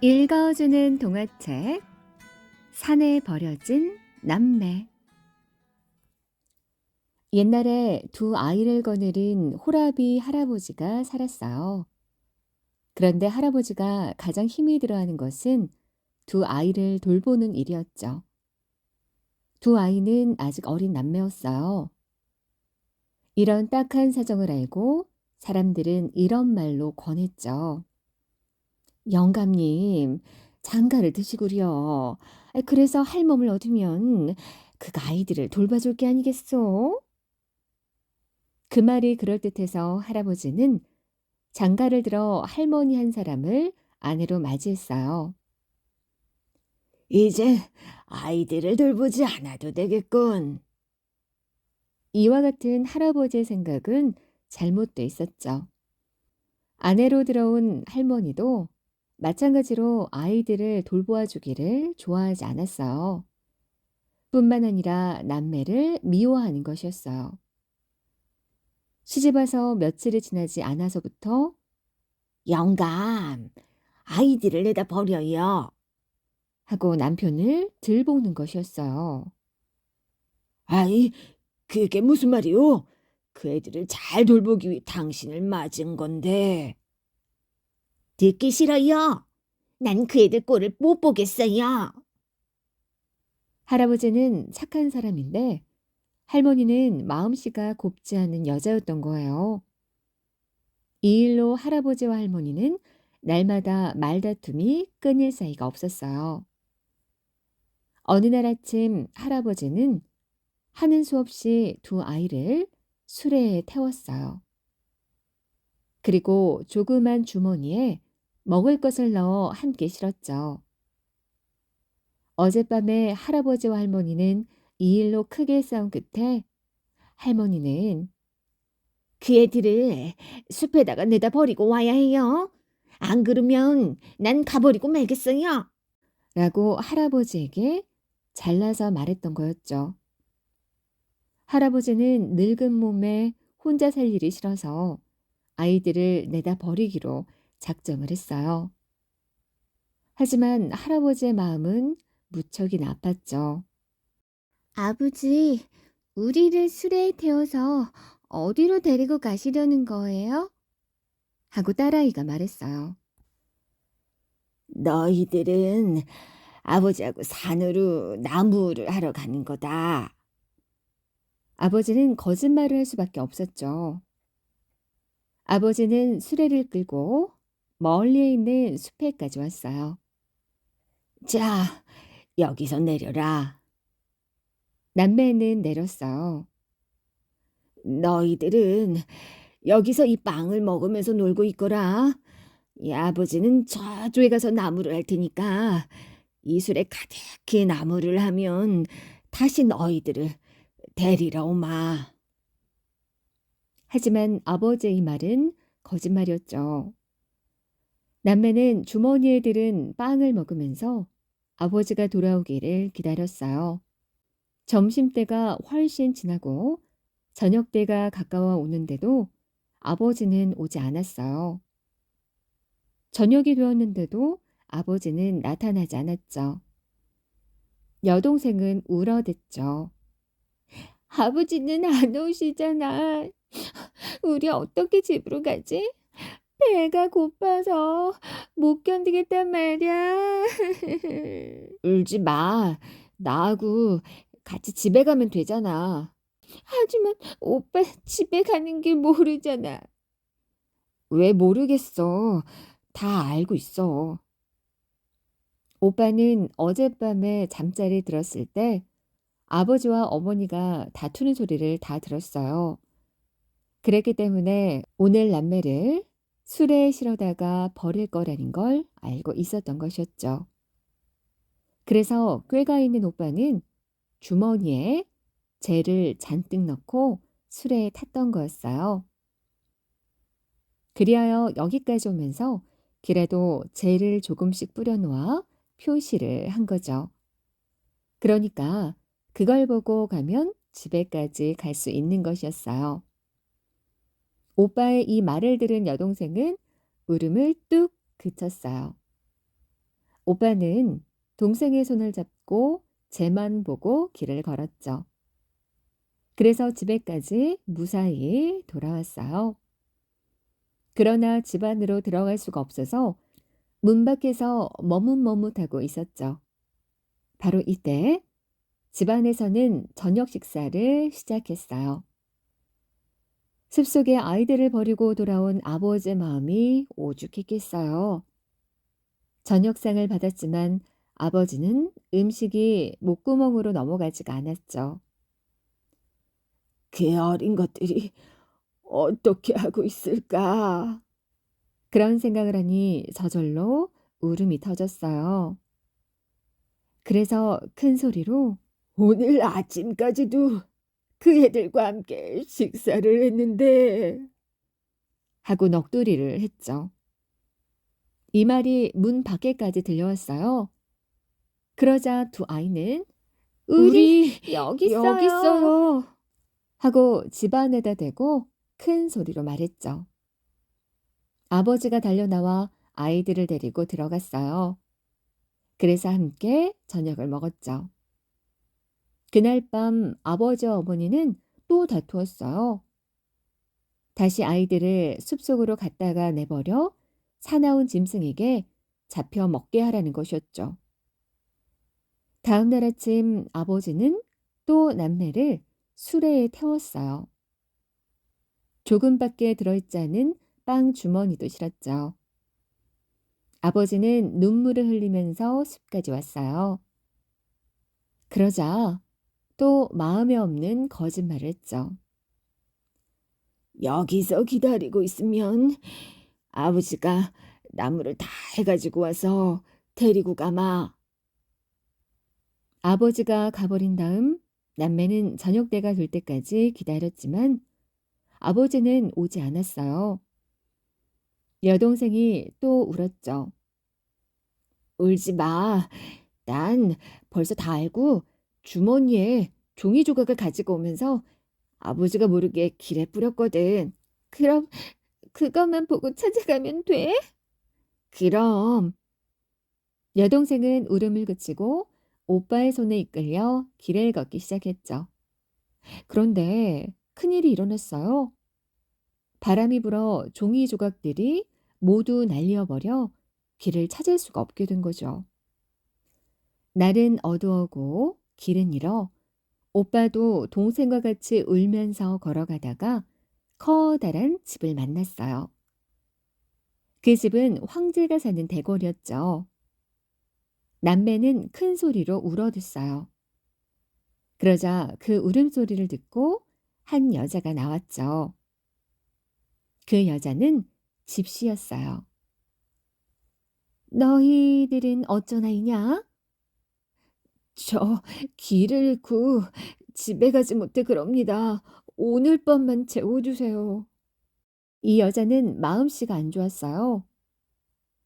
읽어주는 동화책 산에 버려진 남매. 옛날에 두 아이를 거느린 호라비 할아버지가 살았어요. 그런데 할아버지가 가장 힘이 들어하는 것은 두 아이를 돌보는 일이었죠. 두 아이는 아직 어린 남매였어요. 이런 딱한 사정을 알고 사람들은 이런 말로 권했죠. 영감님, 장가를 드시구려. 그래서 할멈을 얻으면 그 아이들을 돌봐줄 게 아니겠소? 그 말이 그럴듯해서 할아버지는 장가를 들어 할머니 한 사람을 아내로 맞이했어요. 이제 아이들을 돌보지 않아도 되겠군. 이와 같은 할아버지의 생각은 잘못돼 있었죠. 아내로 들어온 할머니도 마찬가지로 아이들을 돌보아 주기를 좋아하지 않았어요. 뿐만 아니라 남매를 미워하는 것이었어요. 시집와서 며칠이 지나지 않아서부터 영감, 아이들을 내다 버려요. 하고 남편을 들볶는 것이었어요. 아이, 그게 무슨 말이오? 그 애들을 잘 돌보기 위해 당신을 맞은 건데. 듣기 싫어요. 난 그 애들 꼴을 못 보겠어요. 할아버지는 착한 사람인데 할머니는 마음씨가 곱지 않은 여자였던 거예요. 이 일로 할아버지와 할머니는 날마다 말다툼이 끊일 사이가 없었어요. 어느 날 아침 할아버지는 하는 수 없이 두 아이를 수레에 태웠어요. 그리고 조그만 주머니에 먹을 것을 넣어 함께 실었죠. 어젯밤에 할아버지와 할머니는 이 일로 크게 싸운 끝에 할머니는 그 애들을 숲에다가 내다 버리고 와야 해요. 안 그러면 난 가버리고 말겠어요. 라고 할아버지에게 잘라서 말했던 거였죠. 할아버지는 늙은 몸에 혼자 살 일이 싫어서 아이들을 내다 버리기로 작정을 했어요. 하지만 할아버지의 마음은 무척이 나빴죠. 아버지, 우리를 수레에 태워서 어디로 데리고 가시려는 거예요? 하고 딸아이가 말했어요. 너희들은 아버지하고 산으로 나무를 하러 가는 거다. 아버지는 거짓말을 할 수밖에 없었죠. 아버지는 수레를 끌고 멀리에 있는 숲에까지 왔어요. 자, 여기서 내려라. 남매는 내렸어요. 너희들은 여기서 이 빵을 먹으면서 놀고 있거라. 이 아버지는 저쪽에 가서 나무를 할 테니까 이 술에 가득히 나무를 하면 다시 너희들을 데리러 오마. 하지만 아버지의 이 말은 거짓말이었죠. 남매는 주머니에 들은 빵을 먹으면서 아버지가 돌아오기를 기다렸어요. 점심때가 훨씬 지나고 저녁때가 가까워 오는데도 아버지는 오지 않았어요. 저녁이 되었는데도 아버지는 나타나지 않았죠. 여동생은 울어댔죠. 아버지는 안 오시잖아. 우리 어떻게 집으로 가지? 배가 고파서 못 견디겠단 말이야. 울지 마. 나하고 같이 집에 가면 되잖아. 하지만 오빠 집에 가는 길 모르잖아. 왜 모르겠어. 다 알고 있어. 오빠는 어젯밤에 잠자리 들었을 때 아버지와 어머니가 다투는 소리를 다 들었어요. 그랬기 때문에 오늘 남매를 수레에 실어다가 버릴 거라는 걸 알고 있었던 것이었죠. 그래서 꾀가 있는 오빠는 주머니에 재를 잔뜩 넣고 수레에 탔던 거였어요. 그리하여 여기까지 오면서 길에도 재를 조금씩 뿌려놓아 표시를 한 거죠. 그러니까 그걸 보고 가면 집에까지 갈 수 있는 것이었어요. 오빠의 이 말을 들은 여동생은 울음을 뚝 그쳤어요. 오빠는 동생의 손을 잡고 쟤만 보고 길을 걸었죠. 그래서 집에까지 무사히 돌아왔어요. 그러나 집 안으로 들어갈 수가 없어서 문 밖에서 머뭇머뭇하고 있었죠. 바로 이때 집 안에서는 저녁 식사를 시작했어요. 숲속에 아이들을 버리고 돌아온 아버지의 마음이 오죽했겠어요. 저녁상을 받았지만 아버지는 음식이 목구멍으로 넘어가지가 않았죠. 그 어린 것들이 어떻게 하고 있을까? 그런 생각을 하니 저절로 울음이 터졌어요. 그래서 큰 소리로 오늘 아침까지도 그 애들과 함께 식사를 했는데 하고 넋두리를 했죠. 이 말이 문 밖에까지 들려왔어요. 그러자 두 아이는 우리 우리 여기 여기 있어요 있어요. 하고 집 안에다 대고 큰 소리로 말했죠. 아버지가 달려나와 아이들을 데리고 들어갔어요. 그래서 함께 저녁을 먹었죠. 그날 밤 아버지와 어머니는 또 다투었어요. 다시 아이들을 숲속으로 갔다가 내버려 사나운 짐승에게 잡혀 먹게 하라는 것이었죠. 다음 날 아침 아버지는 또 남매를 수레에 태웠어요. 조금밖에 들어있지 않은 빵 주머니도 실었죠. 아버지는 눈물을 흘리면서 숲까지 왔어요. 그러자 또 마음에 없는 거짓말을 했죠. 여기서 기다리고 있으면 아버지가 나무를 다 해가지고 와서 데리고 가마. 아버지가 가버린 다음 남매는 저녁 때가 될 때까지 기다렸지만 아버지는 오지 않았어요. 여동생이 또 울었죠. 울지 마. 난 벌써 다 알고 주머니에 종이 조각을 가지고 오면서 아버지가 모르게 길에 뿌렸거든. 그럼 그것만 보고 찾아가면 돼? 그럼 여동생은 울음을 그치고 오빠의 손에 이끌려 길을 걷기 시작했죠. 그런데 큰일이 일어났어요. 바람이 불어 종이 조각들이 모두 날려버려 길을 찾을 수가 없게 된 거죠. 날은 어두워고 길은 잃어 오빠도 동생과 같이 울면서 걸어가다가 커다란 집을 만났어요. 그 집은 황제가 사는 대궐이었죠. 남매는 큰 소리로 울어댔어요. 그러자 그 울음소리를 듣고 한 여자가 나왔죠. 그 여자는 집시였어요. 너희들은 어쩐 아이냐? 저 길을 잃고 집에 가지 못해 그럽니다. 오늘 밤만 재워주세요. 이 여자는 마음씨가 안 좋았어요.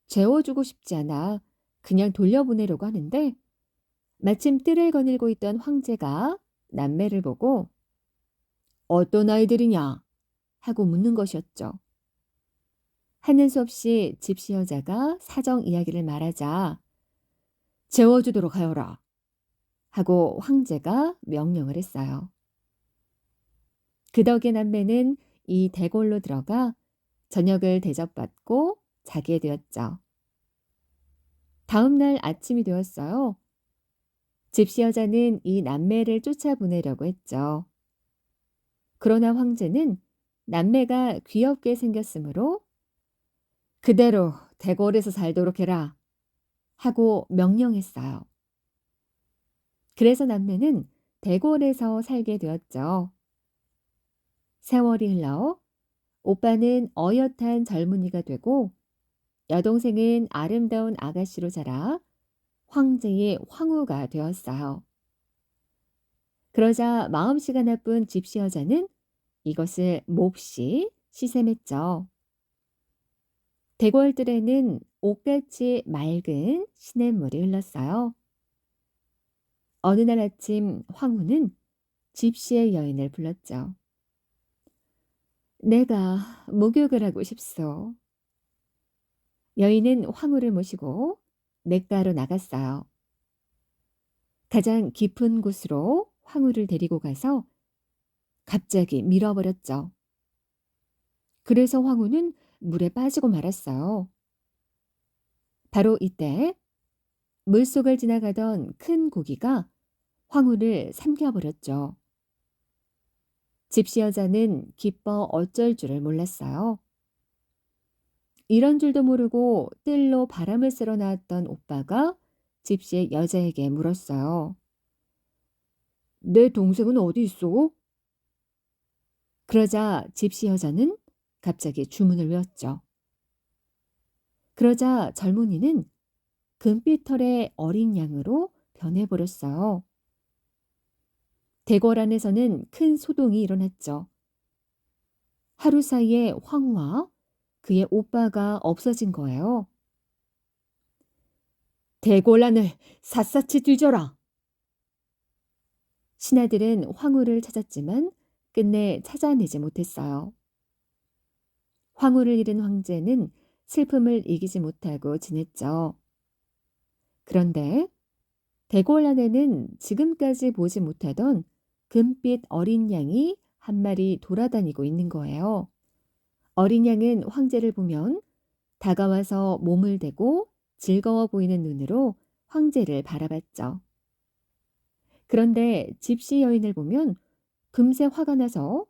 재워주고 싶지 않아 그냥 돌려보내려고 하는데 마침 뜰을 거닐고 있던 황제가 남매를 보고 어떤 아이들이냐 하고 묻는 것이었죠. 하는 수 없이 집시 여자가 사정 이야기를 말하자 재워주도록 하여라 하고 황제가 명령을 했어요. 그 덕에 남매는 이 대궐로 들어가 저녁을 대접받고 자게 되었죠. 다음 날 아침이 되었어요. 집시 여자는 이 남매를 쫓아보내려고 했죠. 그러나 황제는 남매가 귀엽게 생겼으므로 그대로 대궐에서 살도록 해라 하고 명령했어요. 그래서 남매는 대궐에서 살게 되었죠. 세월이 흘러 오빠는 어엿한 젊은이가 되고 여동생은 아름다운 아가씨로 자라 황제의 황후가 되었어요. 그러자 마음씨가 나쁜 집시 여자는 이것을 몹시 시샘했죠. 대궐들에는 옷같이 맑은 시냇물이 흘렀어요. 어느 날 아침 황후는 집시의 여인을 불렀죠. 내가 목욕을 하고 싶소. 여인은 황후를 모시고 냇가로 나갔어요. 가장 깊은 곳으로 황후를 데리고 가서 갑자기 밀어버렸죠. 그래서 황후는 물에 빠지고 말았어요. 바로 이때 물속을 지나가던 큰 고기가 황후를 삼켜버렸죠. 집시 여자는 기뻐 어쩔 줄을 몰랐어요. 이런 줄도 모르고 뜰로 바람을 쐬러 나왔던 오빠가 집시 여자에게 물었어요. 내 동생은 어디 있어? 그러자 집시 여자는 갑자기 주문을 외웠죠. 그러자 젊은이는 금빛털의 어린 양으로 변해버렸어요. 대궐 안에서는 큰 소동이 일어났죠. 하루 사이에 황후와 그의 오빠가 없어진 거예요. 대궐안을 샅샅이 뒤져라. 신하들은 황후를 찾았지만 끝내 찾아내지 못했어요. 황후를 잃은 황제는 슬픔을 이기지 못하고 지냈죠. 그런데 대궐 안에는 지금까지 보지 못하던 금빛 어린 양이 한 마리 돌아다니고 있는 거예요. 어린 양은 황제를 보면 다가와서 몸을 대고 즐거워 보이는 눈으로 황제를 바라봤죠. 그런데 집시 여인을 보면 금세 화가 나서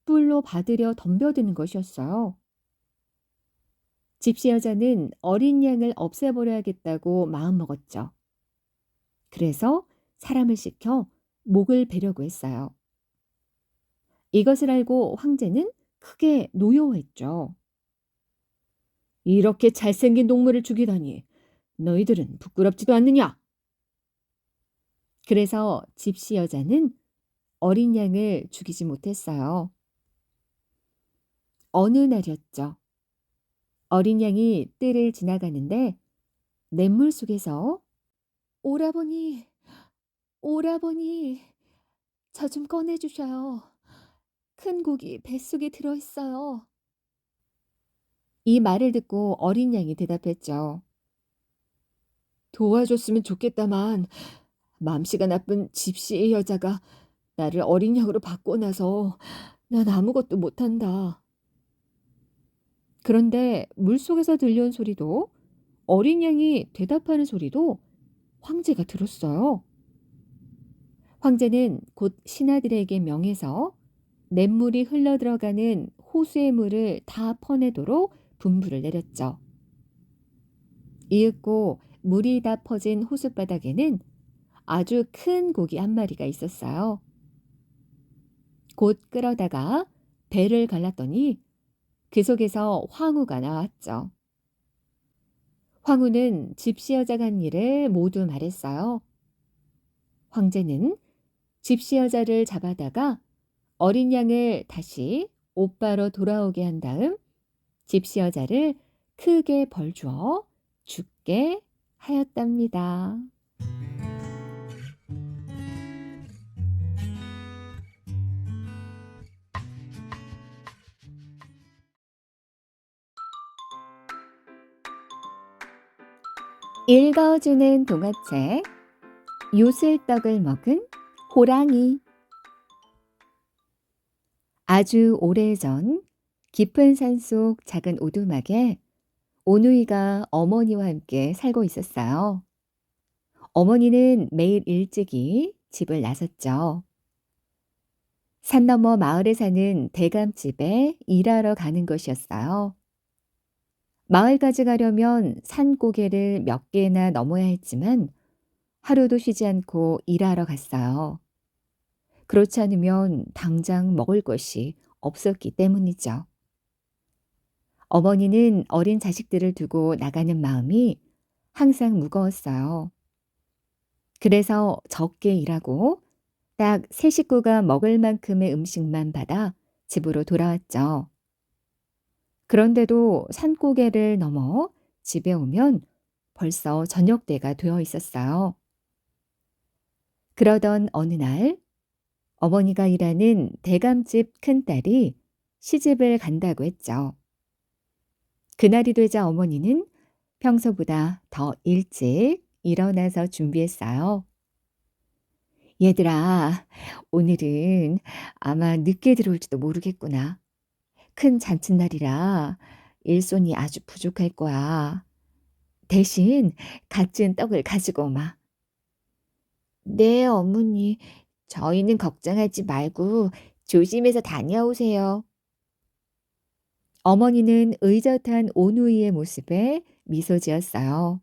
뿔로 받으려 덤벼드는 것이었어요. 집시 여자는 어린 양을 없애버려야겠다고 마음먹었죠. 그래서 사람을 시켜 목을 베려고 했어요. 이것을 알고 황제는 크게 노여워했죠. 이렇게 잘생긴 동물을 죽이다니 너희들은 부끄럽지도 않느냐? 그래서 집시 여자는 어린 양을 죽이지 못했어요. 어느 날이었죠. 어린 양이 뜰을 지나가는데 냇물 속에서 오라버니, 오라버니, 저 좀 꺼내주셔요. 큰 고기 뱃속에 들어있어요. 이 말을 듣고 어린 양이 대답했죠. 도와줬으면 좋겠다만 맘씨가 나쁜 집시의 여자가 나를 어린 양으로 바꿔놔서 난 아무것도 못한다. 그런데 물속에서 들려온 소리도 어린 양이 대답하는 소리도 황제가 들었어요. 황제는 곧 신하들에게 명해서 냇물이 흘러들어가는 호수의 물을 다 퍼내도록 분부를 내렸죠. 이윽고 물이 다 퍼진 호숫바닥에는 아주 큰 고기 한 마리가 있었어요. 곧 끌어다가 배를 갈랐더니 그 속에서 황후가 나왔죠. 황후는 집시 여자가 한 일을 모두 말했어요. 황제는 집시 여자를 잡아다가 어린 양을 다시 오빠로 돌아오게 한 다음 집시 여자를 크게 벌주어 죽게 하였답니다. 읽어주는 동화책 요술떡을 먹은 호랑이. 아주 오래전 깊은 산속 작은 오두막에 오누이가 어머니와 함께 살고 있었어요. 어머니는 매일 일찍이 집을 나섰죠. 산 너머 마을에 사는 대감집에 일하러 가는 것이었어요. 마을까지 가려면 산고개를 몇 개나 넘어야 했지만 하루도 쉬지 않고 일하러 갔어요. 그렇지 않으면 당장 먹을 것이 없었기 때문이죠. 어머니는 어린 자식들을 두고 나가는 마음이 항상 무거웠어요. 그래서 적게 일하고 딱 세 식구가 먹을 만큼의 음식만 받아 집으로 돌아왔죠. 그런데도 산고개를 넘어 집에 오면 벌써 저녁 때가 되어 있었어요. 그러던 어느 날 어머니가 일하는 대감집 큰딸이 시집을 간다고 했죠. 그날이 되자 어머니는 평소보다 더 일찍 일어나서 준비했어요. 얘들아, 오늘은 아마 늦게 들어올지도 모르겠구나. 큰 잔칫날이라 일손이 아주 부족할 거야. 대신 갓 지은 떡을 가지고 오마. 네, 어머니. 저희는 걱정하지 말고 조심해서 다녀오세요. 어머니는 의젓한 오누이의 모습에 미소 지었어요.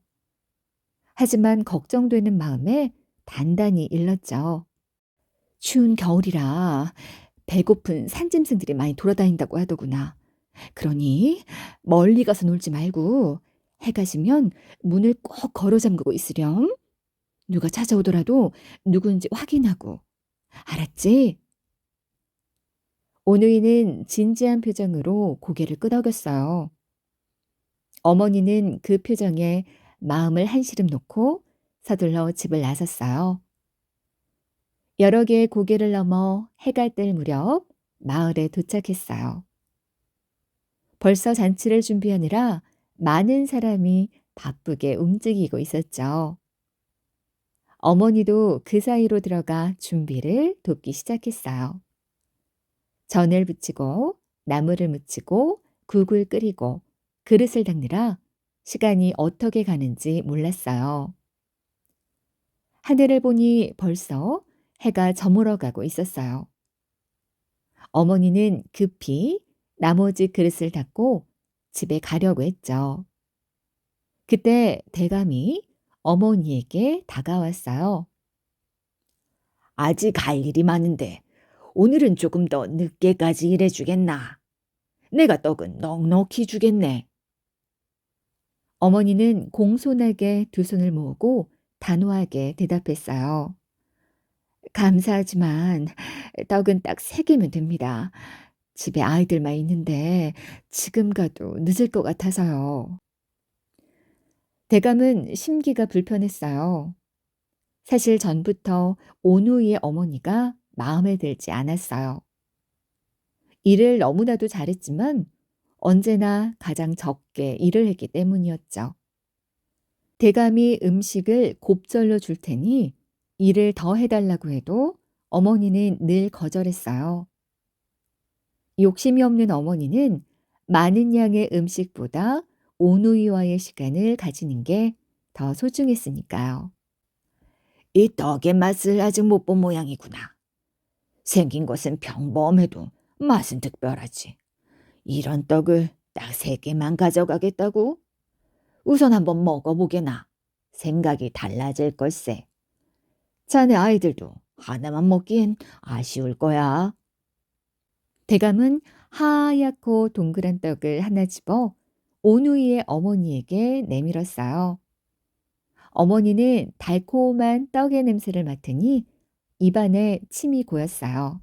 하지만 걱정되는 마음에 단단히 일렀죠. 추운 겨울이라 배고픈 산짐승들이 많이 돌아다닌다고 하더구나. 그러니 멀리 가서 놀지 말고 해가 지면 문을 꼭 걸어 잠그고 있으렴. 누가 찾아오더라도 누군지 확인하고. 알았지? 오누이는 진지한 표정으로 고개를 끄덕였어요. 어머니는 그 표정에 마음을 한시름 놓고 서둘러 집을 나섰어요. 여러 개의 고개를 넘어 해가 뜰 무렵 마을에 도착했어요. 벌써 잔치를 준비하느라 많은 사람이 바쁘게 움직이고 있었죠. 어머니도 그 사이로 들어가 준비를 돕기 시작했어요. 전을 부치고 나물을 무치고 국을 끓이고 그릇을 닦느라 시간이 어떻게 가는지 몰랐어요. 하늘을 보니 벌써 해가 저물어 가고 있었어요. 어머니는 급히 나머지 그릇을 닦고 집에 가려고 했죠. 그때 대감이 어머니에게 다가왔어요. 아직 할 일이 많은데 오늘은 조금 더 늦게까지 일해주겠나? 내가 떡은 넉넉히 주겠네. 어머니는 공손하게 두 손을 모으고 단호하게 대답했어요. 감사하지만 떡은 딱 3개면 됩니다. 집에 아이들만 있는데 지금 가도 늦을 것 같아서요. 대감은 심기가 불편했어요. 사실 전부터 온우이의 어머니가 마음에 들지 않았어요. 일을 너무나도 잘했지만 언제나 가장 적게 일을 했기 때문이었죠. 대감이 음식을 곱절로 줄 테니 일을 더 해달라고 해도 어머니는 늘 거절했어요. 욕심이 없는 어머니는 많은 양의 음식보다 온우이와의 시간을 가지는 게 더 소중했으니까요. 이 떡의 맛을 아직 못 본 모양이구나. 생긴 것은 평범해도 맛은 특별하지. 이런 떡을 딱 3개만 가져가겠다고? 우선 한번 먹어보게나. 생각이 달라질 걸세. 자네 아이들도 하나만 먹기엔 아쉬울 거야. 대감은 하얗고 동그란 떡을 하나 집어 온우이의 어머니에게 내밀었어요. 어머니는 달콤한 떡의 냄새를 맡으니 입안에 침이 고였어요.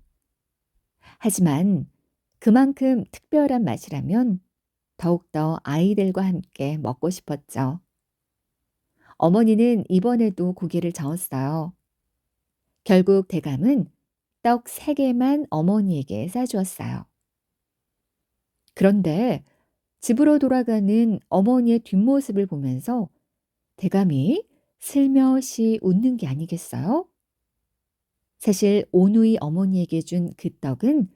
하지만 그만큼 특별한 맛이라면 더욱더 아이들과 함께 먹고 싶었죠. 어머니는 이번에도 고개를 저었어요. 결국 대감은 떡 3개만 어머니에게 싸주었어요. 그런데 집으로 돌아가는 어머니의 뒷모습을 보면서 대감이 슬며시 웃는 게 아니겠어요? 사실 온우이 어머니에게 준 그 떡은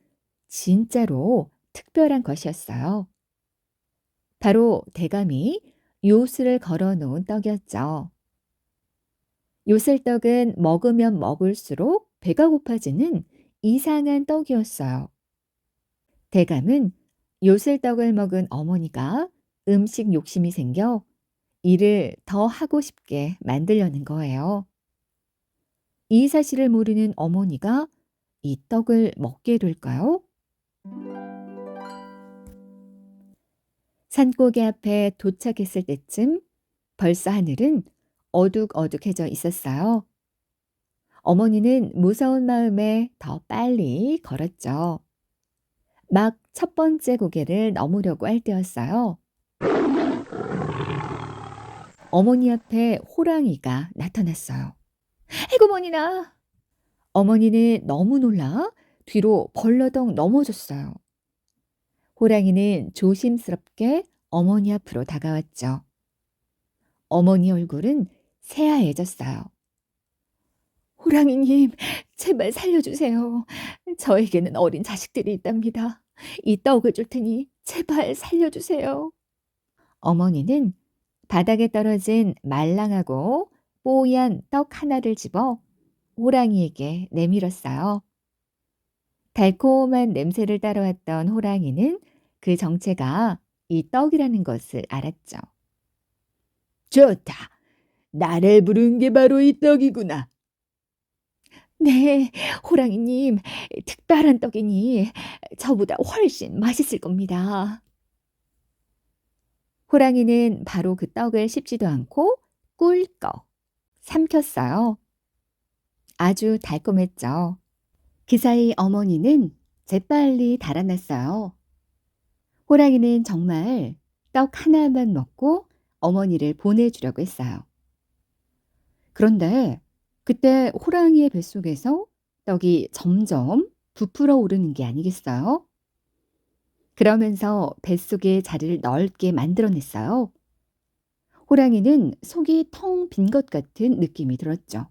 진짜로 특별한 것이었어요. 바로 대감이 요술을 걸어 놓은 떡이었죠. 요술떡은 먹으면 먹을수록 배가 고파지는 이상한 떡이었어요. 대감은 요술떡을 먹은 어머니가 음식 욕심이 생겨 일을 더 하고 싶게 만들려는 거예요. 이 사실을 모르는 어머니가 이 떡을 먹게 될까요? 산고개 앞에 도착했을 때쯤 벌써 하늘은 어둑어둑해져 있었어요. 어머니는 무서운 마음에 더 빨리 걸었죠. 막 첫 번째 고개를 넘으려고 할 때였어요. 어머니 앞에 호랑이가 나타났어요. 에구머니나! 어머니는 너무 놀라 뒤로 벌러덩 넘어졌어요. 호랑이는 조심스럽게 어머니 앞으로 다가왔죠. 어머니 얼굴은 새하얘졌어요. 호랑이님, 제발 살려주세요. 저에게는 어린 자식들이 있답니다. 이 떡을 줄 테니 제발 살려주세요. 어머니는 바닥에 떨어진 말랑하고 뽀얀 떡 하나를 집어 호랑이에게 내밀었어요. 달콤한 냄새를 따라왔던 호랑이는 그 정체가 이 떡이라는 것을 알았죠. 좋다. 나를 부른 게 바로 이 떡이구나. 네, 호랑이님, 특별한 떡이니 저보다 훨씬 맛있을 겁니다. 호랑이는 바로 그 떡을 씹지도 않고 꿀꺽 삼켰어요. 아주 달콤했죠. 그 사이 어머니는 재빨리 달아났어요. 호랑이는 정말 떡 하나만 먹고 어머니를 보내주려고 했어요. 그런데 그때 호랑이의 뱃속에서 떡이 점점 부풀어 오르는 게 아니겠어요? 그러면서 뱃속에 자리를 넓게 만들어냈어요. 호랑이는 속이 텅 빈 것 같은 느낌이 들었죠.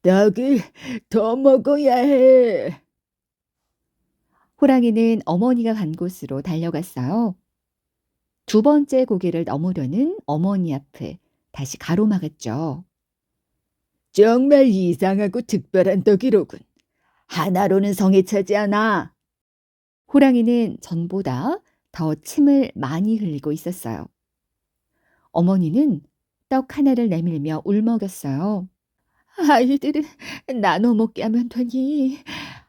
떡을 더 먹어야 해. 호랑이는 어머니가 간 곳으로 달려갔어요. 두 번째 고개를 넘으려는 어머니 앞을 다시 가로막았죠. 정말 이상하고 특별한 떡이로군. 하나로는 성에 차지 않아. 호랑이는 전보다 더 침을 많이 흘리고 있었어요. 어머니는 떡 하나를 내밀며 울먹였어요. 아이들은 나눠 먹게 하면 되니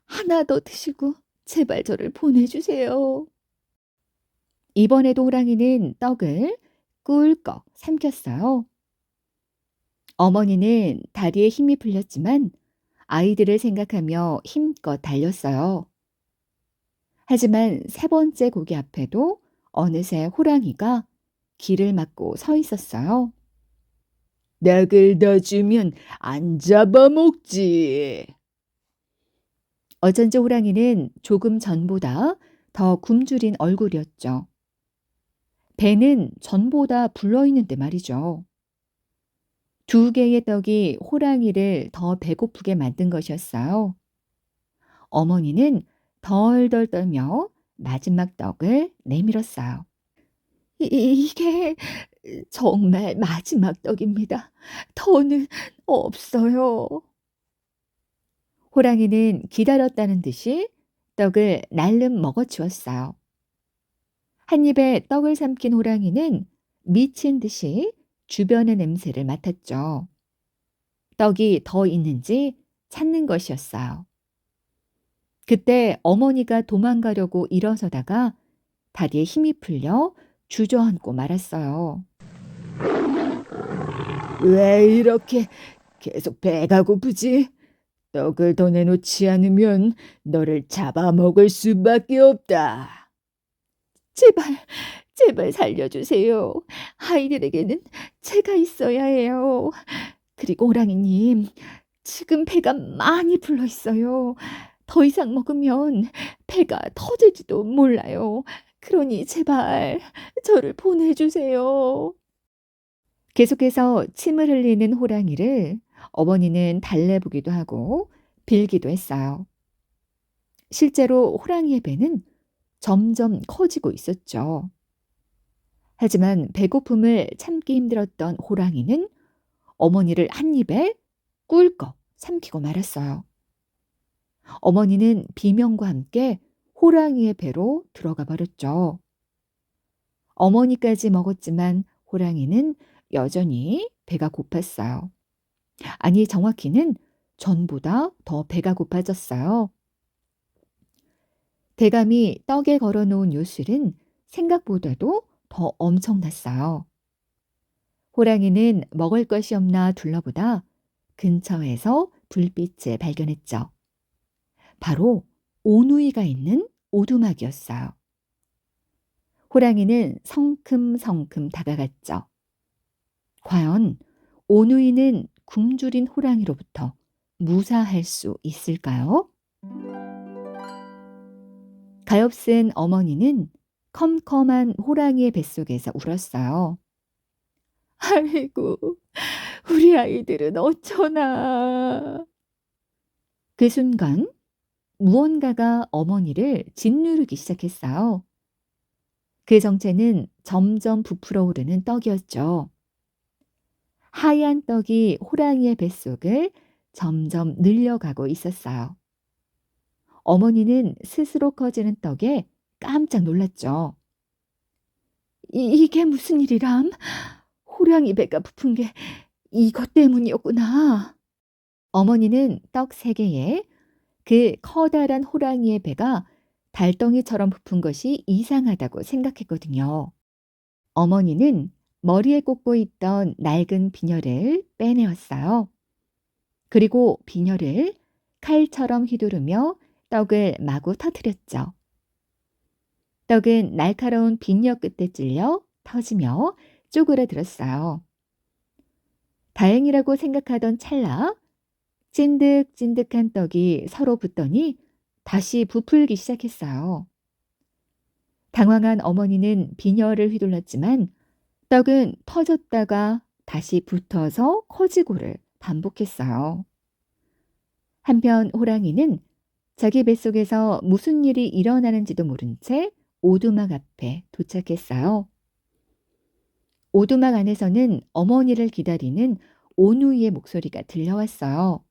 하나 더 드시고 제발 저를 보내주세요. 이번에도 호랑이는 떡을 꿀꺽 삼켰어요. 어머니는 다리에 힘이 풀렸지만 아이들을 생각하며 힘껏 달렸어요. 하지만 세 번째 고개 앞에도 어느새 호랑이가 길을 막고 서 있었어요. 떡을 더 주면 안 잡아먹지. 어쩐지 호랑이는 조금 전보다 더 굶주린 얼굴이었죠. 배는 전보다 불러있는데 말이죠. 두 개의 떡이 호랑이를 더 배고프게 만든 것이었어요. 어머니는 덜덜 떨며 마지막 떡을 내밀었어요. 이게 정말 마지막 떡입니다. 더는 없어요. 호랑이는 기다렸다는 듯이 떡을 날름 먹어치웠어요. 한 입에 떡을 삼킨 호랑이는 미친 듯이 주변의 냄새를 맡았죠. 떡이 더 있는지 찾는 것이었어요. 그때 어머니가 도망가려고 일어서다가 다리에 힘이 풀려 주저앉고 말았어요. 왜 이렇게 계속 배가 고프지? 떡을 더 내놓지 않으면 너를 잡아먹을 수밖에 없다. 제발, 제발 살려주세요. 아이들에게는 제가 있어야 해요. 그리고 호랑이님, 지금 배가 많이 불러 있어요. 더 이상 먹으면 배가 터질지도 몰라요. 그러니 제발 저를 보내주세요. 계속해서 침을 흘리는 호랑이를 어머니는 달래보기도 하고 빌기도 했어요. 실제로 호랑이의 배는 점점 커지고 있었죠. 하지만 배고픔을 참기 힘들었던 호랑이는 어머니를 한 입에 꿀꺽 삼키고 말았어요. 어머니는 비명과 함께 호랑이의 배로 들어가 버렸죠. 어머니까지 먹었지만 호랑이는 여전히 배가 고팠어요. 아니, 정확히는 전보다 더 배가 고파졌어요. 대감이 떡에 걸어놓은 요술은 생각보다도 더 엄청났어요. 호랑이는 먹을 것이 없나 둘러보다 근처에서 불빛을 발견했죠. 바로 오누이가 있는 오두막이었어요. 호랑이는 성큼성큼 다가갔죠. 과연 오누이는 굶주린 호랑이로부터 무사할 수 있을까요? 가엾은 어머니는 컴컴한 호랑이의 뱃속에서 울었어요. 아이고, 우리 아이들은 어쩌나. 그 순간 무언가가 어머니를 짓누르기 시작했어요. 그 정체는 점점 부풀어 오르는 떡이었죠. 하얀 떡이 호랑이의 뱃속을 점점 늘려가고 있었어요. 어머니는 스스로 커지는 떡에 깜짝 놀랐죠. 이게 무슨 일이람? 호랑이 배가 부푼 게 이것 때문이었구나. 어머니는 떡 3개에 그 커다란 호랑이의 배가 달덩이처럼 부푼 것이 이상하다고 생각했거든요. 어머니는 머리에 꽂고 있던 낡은 비녀를 빼내었어요. 그리고 비녀를 칼처럼 휘두르며 떡을 마구 터뜨렸죠. 떡은 날카로운 비녀 끝에 찔려 터지며 쪼그라들었어요. 다행이라고 생각하던 찰나 찐득찐득한 떡이 서로 붙더니 다시 부풀기 시작했어요. 당황한 어머니는 비녀를 휘둘렀지만 떡은 터졌다가 다시 붙어서 커지고를 반복했어요. 한편 호랑이는 자기 뱃속에서 무슨 일이 일어나는지도 모른 채 오두막 앞에 도착했어요. 오두막 안에서는 어머니를 기다리는 오누이의 목소리가 들려왔어요.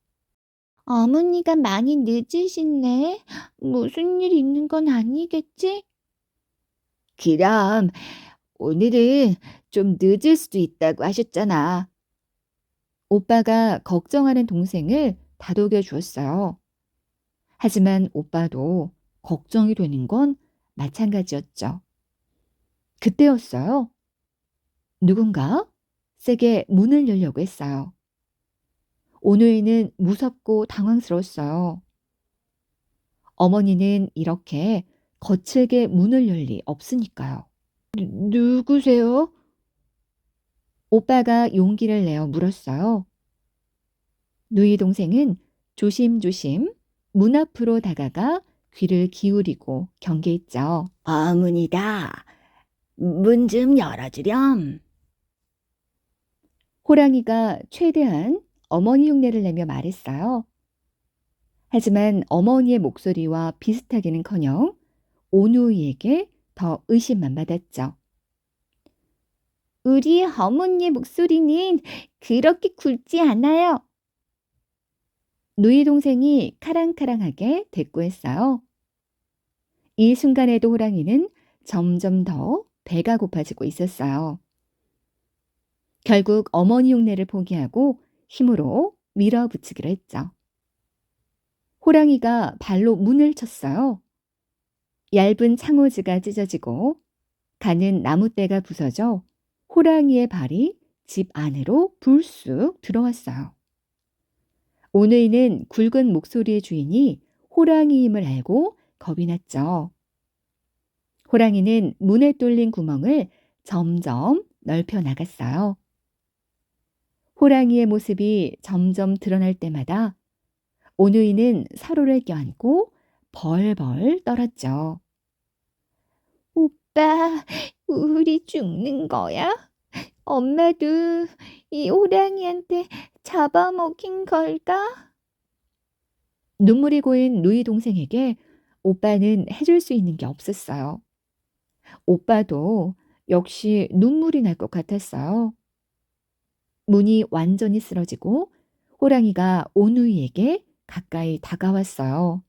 어머니가 많이 늦으시네. 무슨 일 있는 건 아니겠지? 그럼 오늘은 좀 늦을 수도 있다고 하셨잖아. 오빠가 걱정하는 동생을 다독여 주었어요. 하지만 오빠도 걱정이 되는 건 마찬가지였죠. 그때였어요. 누군가 세게 문을 열려고 했어요. 오누이는 무섭고 당황스러웠어요. 어머니는 이렇게 거칠게 문을 열 리 없으니까요. 누구세요? 오빠가 용기를 내어 물었어요. 누이 동생은 조심조심 문 앞으로 다가가 귀를 기울이고 경계했죠. 어머니다. 문 좀 열어주렴. 호랑이가 최대한 어머니 흉내를 내며 말했어요. 하지만 어머니의 목소리와 비슷하기는커녕 오누이에게 더 의심만 받았죠. 우리 어머니의 목소리는 그렇게 굵지 않아요. 누이 동생이 카랑카랑하게 대꾸했어요. 이 순간에도 호랑이는 점점 더 배가 고파지고 있었어요. 결국 어머니 흉내를 포기하고 힘으로 밀어붙이기로 했죠. 호랑이가 발로 문을 쳤어요. 얇은 창호지가 찢어지고 가는 나무대가 부서져 호랑이의 발이 집 안으로 불쑥 들어왔어요. 오누이는 굵은 목소리의 주인이 호랑이임을 알고 겁이 났죠. 호랑이는 문에 뚫린 구멍을 점점 넓혀 나갔어요. 호랑이의 모습이 점점 드러날 때마다 오누이는 서로를 껴안고 벌벌 떨었죠. 오빠, 우리 죽는 거야? 엄마도 이 호랑이한테 잡아먹힌 걸까? 눈물이 고인 누이 동생에게 오빠는 해줄 수 있는 게 없었어요. 오빠도 역시 눈물이 날 것 같았어요. 문이 완전히 쓰러지고 호랑이가 오누이에게 가까이 다가왔어요.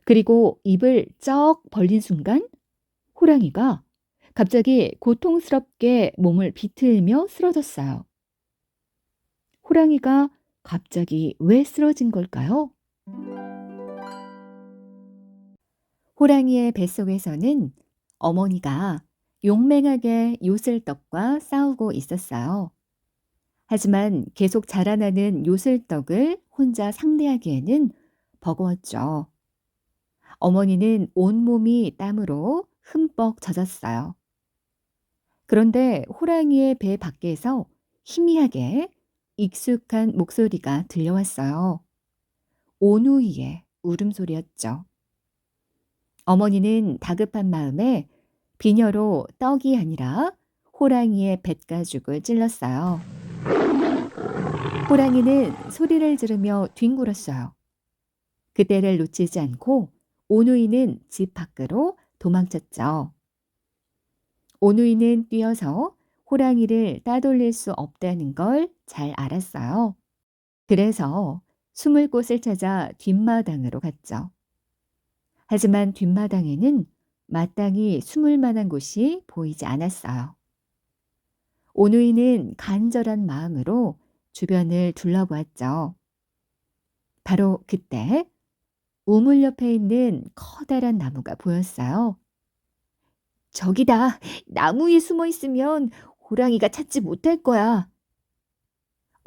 그리고 입을 쩍 벌린 순간 호랑이가 갑자기 고통스럽게 몸을 비틀며 쓰러졌어요. 호랑이가 갑자기 왜 쓰러진 걸까요? 호랑이의 뱃속에서는 어머니가 용맹하게 요슬떡과 싸우고 있었어요. 하지만 계속 자라나는 요슬떡을 혼자 상대하기에는 버거웠죠. 어머니는 온몸이 땀으로 흠뻑 젖었어요. 그런데 호랑이의 배 밖에서 희미하게 익숙한 목소리가 들려왔어요. 오누이의 울음소리였죠. 어머니는 다급한 마음에 비녀로 떡이 아니라 호랑이의 뱃가죽을 찔렀어요. 호랑이는 소리를 지르며 뒹굴었어요. 그때를 놓치지 않고 오누이는 집 밖으로 도망쳤죠. 오누이는 뛰어서 호랑이를 따돌릴 수 없다는 걸 잘 알았어요. 그래서 숨을 곳을 찾아 뒷마당으로 갔죠. 하지만 뒷마당에는 마땅히 숨을 만한 곳이 보이지 않았어요. 오누이는 간절한 마음으로 주변을 둘러보았죠. 바로 그때 우물 옆에 있는 커다란 나무가 보였어요. 저기다. 나무 위에 숨어 있으면 호랑이가 찾지 못할 거야.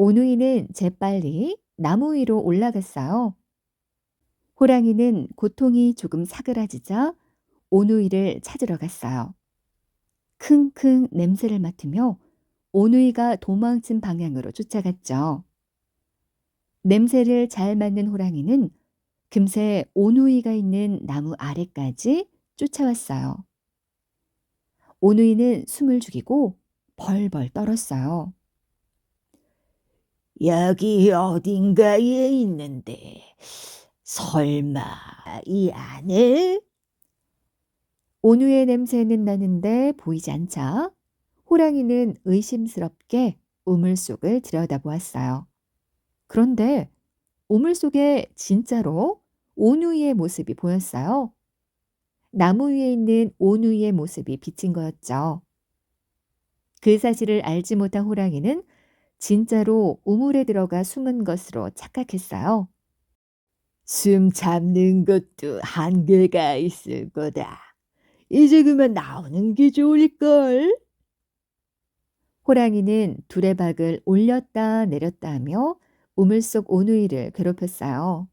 오누이는 재빨리 나무 위로 올라갔어요. 호랑이는 고통이 조금 사그라지자 오누이를 찾으러 갔어요. 킁킁 냄새를 맡으며 오누이가 도망친 방향으로 쫓아갔죠. 냄새를 잘 맡는 호랑이는 금세 오누이가 있는 나무 아래까지 쫓아왔어요. 오누이는 숨을 죽이고 벌벌 떨었어요. 여기 어딘가에 있는데 설마 이 안에? 오누이의 냄새는 나는데 보이지 않자 호랑이는 의심스럽게 우물 속을 들여다보았어요. 그런데 우물 속에 진짜로 오누이의 모습이 보였어요. 나무 위에 있는 오누이의 모습이 비친 거였죠. 그 사실을 알지 못한 호랑이는 진짜로 우물에 들어가 숨은 것으로 착각했어요. 숨 참는 것도 한계가 있을 거다. 이제 그만 나오는 게 좋을걸? 호랑이는 두레박을 올렸다 내렸다 하며 우물 속 오누이를 괴롭혔어요.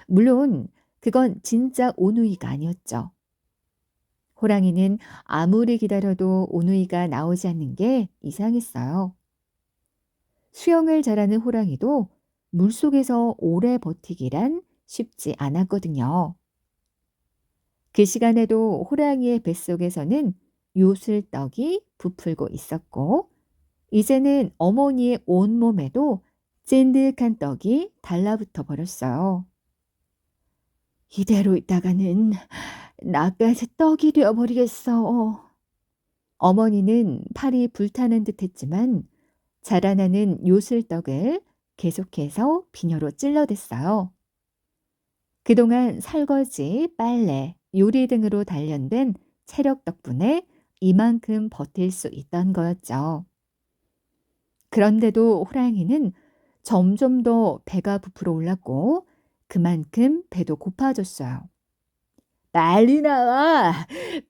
물론 그건 진짜 오누이가 아니었죠. 호랑이는 아무리 기다려도 오누이가 나오지 않는 게 이상했어요. 수영을 잘하는 호랑이도 물속에서 오래 버티기란 쉽지 않았거든요. 그 시간에도 호랑이의 뱃속에서는 요술떡이 부풀고 있었고, 이제는 어머니의 온몸에도 찐득한 떡이 달라붙어 버렸어요. 이대로 있다가는 나까지 떡이 되어버리겠어. 어머니는 팔이 불타는 듯 했지만 자라나는 요술떡을 계속해서 비녀로 찔러댔어요. 그동안 설거지, 빨래, 요리 등으로 단련된 체력 덕분에 이만큼 버틸 수 있던 거였죠. 그런데도 호랑이는 점점 더 배가 부풀어 올랐고 그만큼 배도 고파졌어요. 빨리 나와.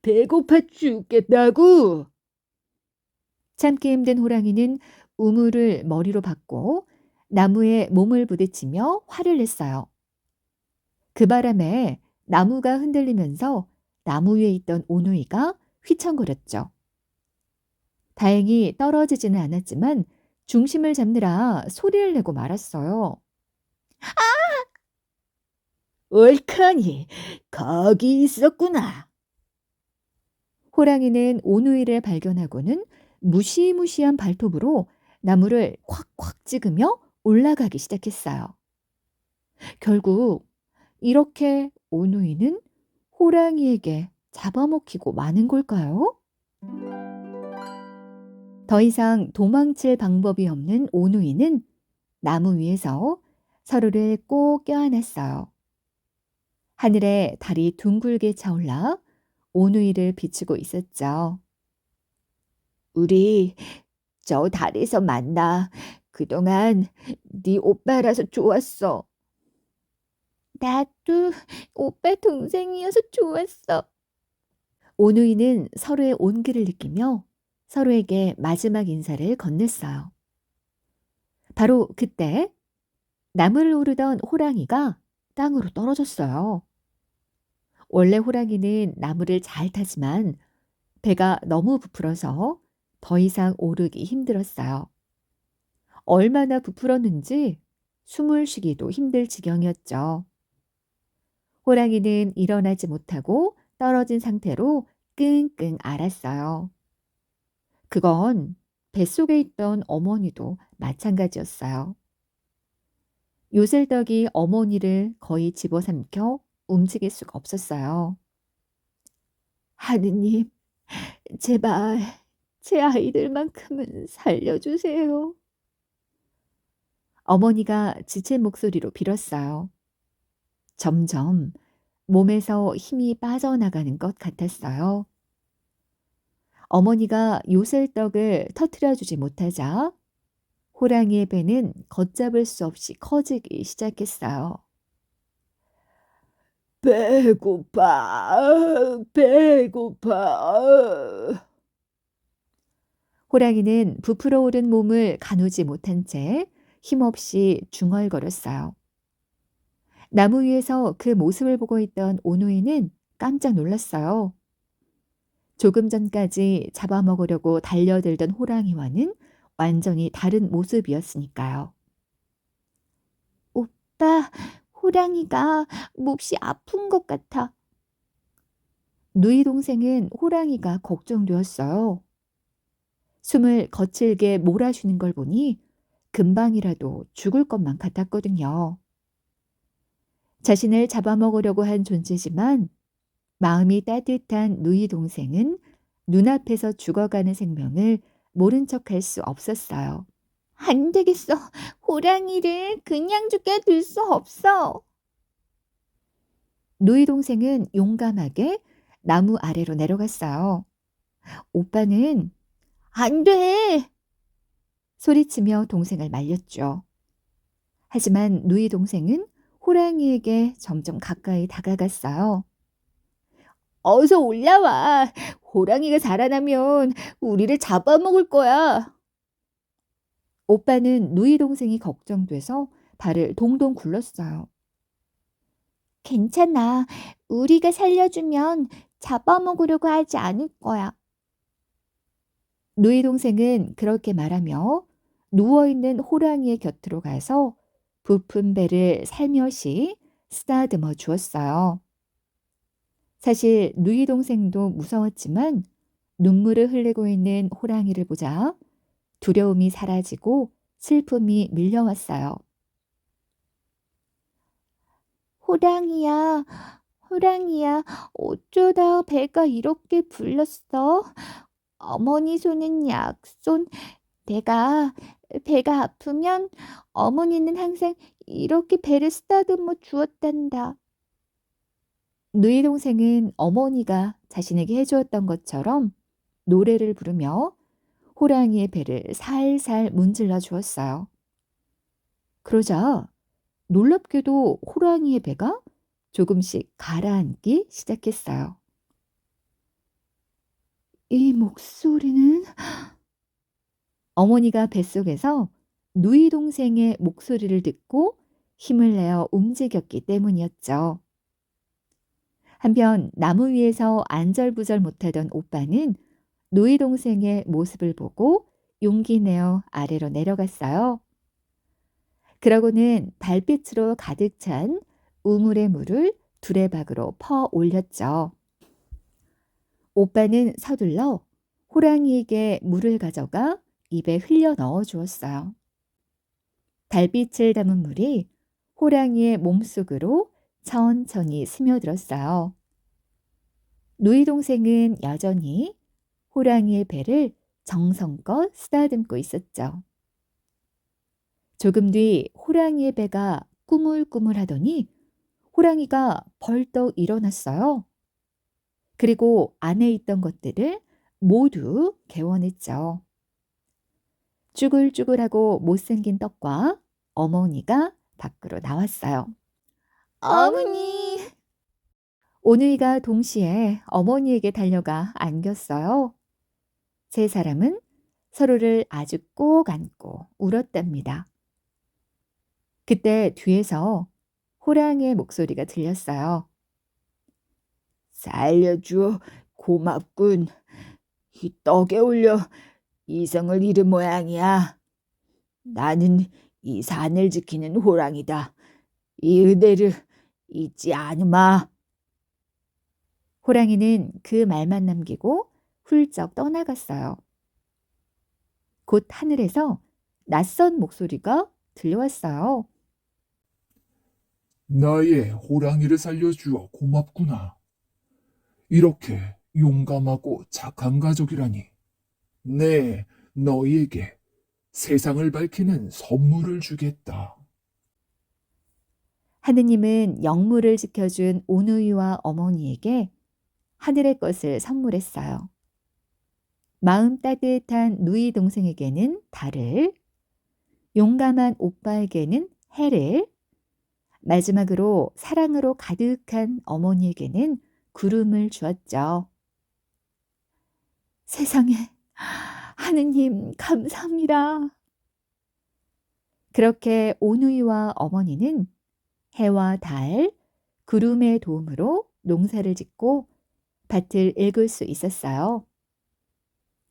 배고파 죽겠다고. 참기 힘든 호랑이는 우물을 머리로 박고 나무에 몸을 부딪히며 화를 냈어요. 그 바람에 나무가 흔들리면서 나무 위에 있던 오누이가 휘청거렸죠. 다행히 떨어지지는 않았지만 중심을 잡느라 소리를 내고 말았어요. 옳거니 거기 있었구나. 호랑이는 오누이를 발견하고는 무시무시한 발톱으로 나무를 콱콱 찍으며 올라가기 시작했어요. 결국 이렇게 오누이는 호랑이에게 잡아먹히고 마는 걸까요? 더 이상 도망칠 방법이 없는 오누이는 나무 위에서 서로를 꼭 껴안았어요. 하늘에 달이 둥글게 차올라 오누이를 비추고 있었죠. 우리 저 달에서 만나. 그동안 네 오빠라서 좋았어. 나도 오빠 동생이어서 좋았어. 오누이는 서로의 온기를 느끼며 서로에게 마지막 인사를 건넸어요. 바로 그때 나무를 오르던 호랑이가 땅으로 떨어졌어요. 원래 호랑이는 나무를 잘 타지만 배가 너무 부풀어서 더 이상 오르기 힘들었어요. 얼마나 부풀었는지 숨을 쉬기도 힘들 지경이었죠. 호랑이는 일어나지 못하고 떨어진 상태로 끙끙 앓았어요. 그건 뱃속에 있던 어머니도 마찬가지였어요. 요슬떡이 어머니를 거의 집어삼켜 움직일 수가 없었어요. 하느님, 제발 제 아이들만큼은 살려주세요. 어머니가 지친 목소리로 빌었어요. 점점 몸에서 힘이 빠져나가는 것 같았어요. 어머니가 요슬떡을 터트려 주지 못하자 호랑이의 배는 걷잡을 수 없이 커지기 시작했어요. 배고파, 배고파. 호랑이는 부풀어 오른 몸을 가누지 못한 채 힘없이 중얼거렸어요. 나무 위에서 그 모습을 보고 있던 오누이는 깜짝 놀랐어요. 조금 전까지 잡아먹으려고 달려들던 호랑이와는 완전히 다른 모습이었으니까요. 오빠, 호랑이가 몹시 아픈 것 같아. 누이 동생은 호랑이가 걱정되었어요. 숨을 거칠게 몰아쉬는 걸 보니 금방이라도 죽을 것만 같았거든요. 자신을 잡아먹으려고 한 존재지만 마음이 따뜻한 누이 동생은 눈앞에서 죽어가는 생명을 모른 척할 수 없었어요. 안 되겠어. 호랑이를 그냥 죽게 둘 수 없어. 누이 동생은 용감하게 나무 아래로 내려갔어요. 오빠는 안 돼. 소리치며 동생을 말렸죠. 하지만 누이 동생은 호랑이에게 점점 가까이 다가갔어요. 어서 올라와. 호랑이가 자라나면 우리를 잡아먹을 거야. 오빠는 누이 동생이 걱정돼서 발을 동동 굴렀어요. 괜찮아. 우리가 살려주면 잡아먹으려고 하지 않을 거야. 누이 동생은 그렇게 말하며 누워있는 호랑이의 곁으로 가서 부푼 배를 살며시 쓰다듬어 주었어요. 사실 누이 동생도 무서웠지만 눈물을 흘리고 있는 호랑이를 보자 두려움이 사라지고 슬픔이 밀려왔어요. 호랑이야, 호랑이야, 어쩌다 배가 이렇게 불렀어? 어머니 손은 약손. 내가 배가 아프면 어머니는 항상 이렇게 배를 쓰다듬어 주었단다. 누이 동생은 어머니가 자신에게 해주었던 것처럼 노래를 부르며 호랑이의 배를 살살 문질러 주었어요. 그러자 놀랍게도 호랑이의 배가 조금씩 가라앉기 시작했어요. 이 목소리는 어머니가 뱃속에서 누이 동생의 목소리를 듣고 힘을 내어 움직였기 때문이었죠. 한편 나무 위에서 안절부절 못하던 오빠는 누이 동생의 모습을 보고 용기 내어 아래로 내려갔어요. 그러고는 달빛으로 가득 찬 우물의 물을 두레박으로 퍼 올렸죠. 오빠는 서둘러 호랑이에게 물을 가져가 입에 흘려 넣어 주었어요. 달빛을 담은 물이 호랑이의 몸속으로 천천히 스며들었어요. 누이 동생은 여전히 호랑이의 배를 정성껏 쓰다듬고 있었죠. 조금 뒤 호랑이의 배가 꾸물꾸물하더니 호랑이가 벌떡 일어났어요. 그리고 안에 있던 것들을 모두 개워냈죠. 쭈글쭈글하고 못생긴 떡과 어머니가 밖으로 나왔어요. 어머니. 오누이가 동시에 어머니에게 달려가 안겼어요. 세 사람은 서로를 아주 꼭 안고 울었답니다. 그때 뒤에서 호랑이의 목소리가 들렸어요. 살려줘. 고맙군. 이 떡에 올려 이성을 잃은 모양이야. 나는 이 산을 지키는 호랑이다. 이 은혜를 잊지 않으마. 호랑이는 그 말만 남기고 훌쩍 떠나갔어요. 곧 하늘에서 낯선 목소리가 들려왔어요. 나의 호랑이를 살려주어 고맙구나. 이렇게 용감하고 착한 가족이라니. 네, 너희에게 세상을 밝히는 선물을 주겠다. 하느님은 영무를 지켜준 오누이와 어머니에게 하늘의 것을 선물했어요. 마음 따뜻한 누이 동생에게는 달을, 용감한 오빠에게는 해를, 마지막으로 사랑으로 가득한 어머니에게는 구름을 주었죠. 세상에, 하느님 감사합니다. 그렇게 오누이와 어머니는 해와 달, 구름의 도움으로 농사를 짓고 밭을 읽을 수 있었어요.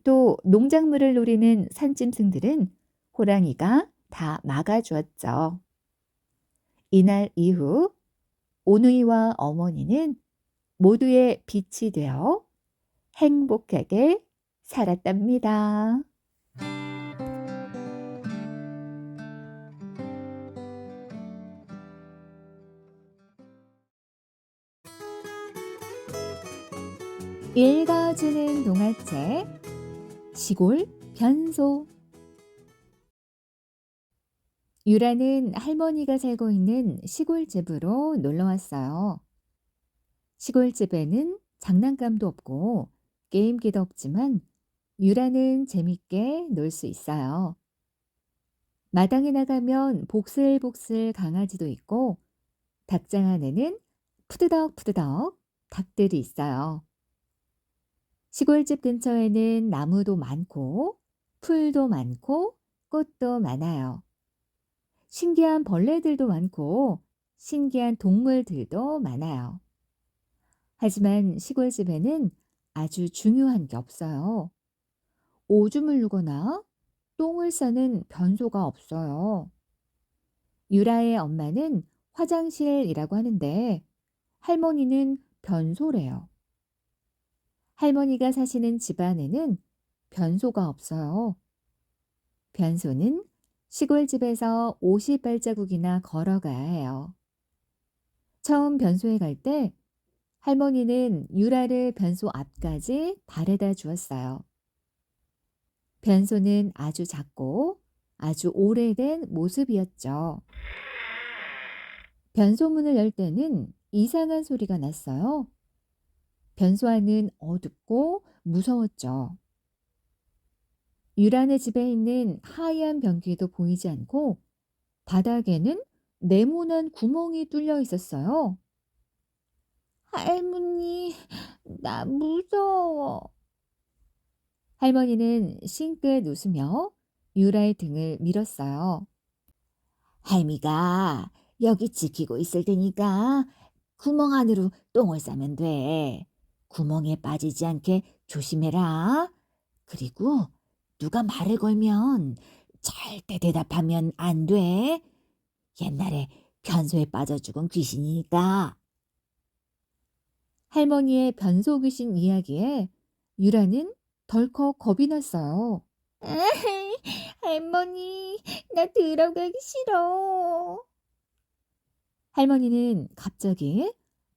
또 농작물을 노리는 산짐승들은 호랑이가 다 막아주었죠. 이날 이후 오누이와 어머니는 모두의 빛이 되어 행복하게 살았답니다. 읽어주는 동화책 시골 변소. 유라는 할머니가 살고 있는 시골집으로 놀러 왔어요. 시골집에는 장난감도 없고 게임기도 없지만 유라는 재밌게 놀 수 있어요. 마당에 나가면 복슬복슬 강아지도 있고 닭장 안에는 푸드덕푸드덕 닭들이 있어요. 시골집 근처에는 나무도 많고 풀도 많고 꽃도 많아요. 신기한 벌레들도 많고 신기한 동물들도 많아요. 하지만 시골집에는 아주 중요한 게 없어요. 오줌을 누거나 똥을 싸는 변소가 없어요. 유라의 엄마는 화장실이라고 하는데 할머니는 변소래요. 할머니가 사시는 집안에는 변소가 없어요. 변소는 시골집에서 50발자국이나 걸어가야 해요. 처음 변소에 갈 때 할머니는 유라를 변소 앞까지 바래다 주었어요. 변소는 아주 작고 아주 오래된 모습이었죠. 변소문을 열 때는 이상한 소리가 났어요. 변소 안은 어둡고 무서웠죠. 유라네 집에 있는 하얀 변기도 보이지 않고 바닥에는 네모난 구멍이 뚫려 있었어요. 할머니, 나 무서워. 할머니는 싱긋 웃으며 유라의 등을 밀었어요. 할미가 여기 지키고 있을 테니까 구멍 안으로 똥을 싸면 돼. 구멍에 빠지지 않게 조심해라. 그리고 누가 말을 걸면 절대 대답하면 안 돼. 옛날에 변소에 빠져 죽은 귀신이니까. 할머니의 변소 귀신 이야기에 유라는 덜컥 겁이 났어요. 할머니, 나 들어가기 싫어. 할머니는 갑자기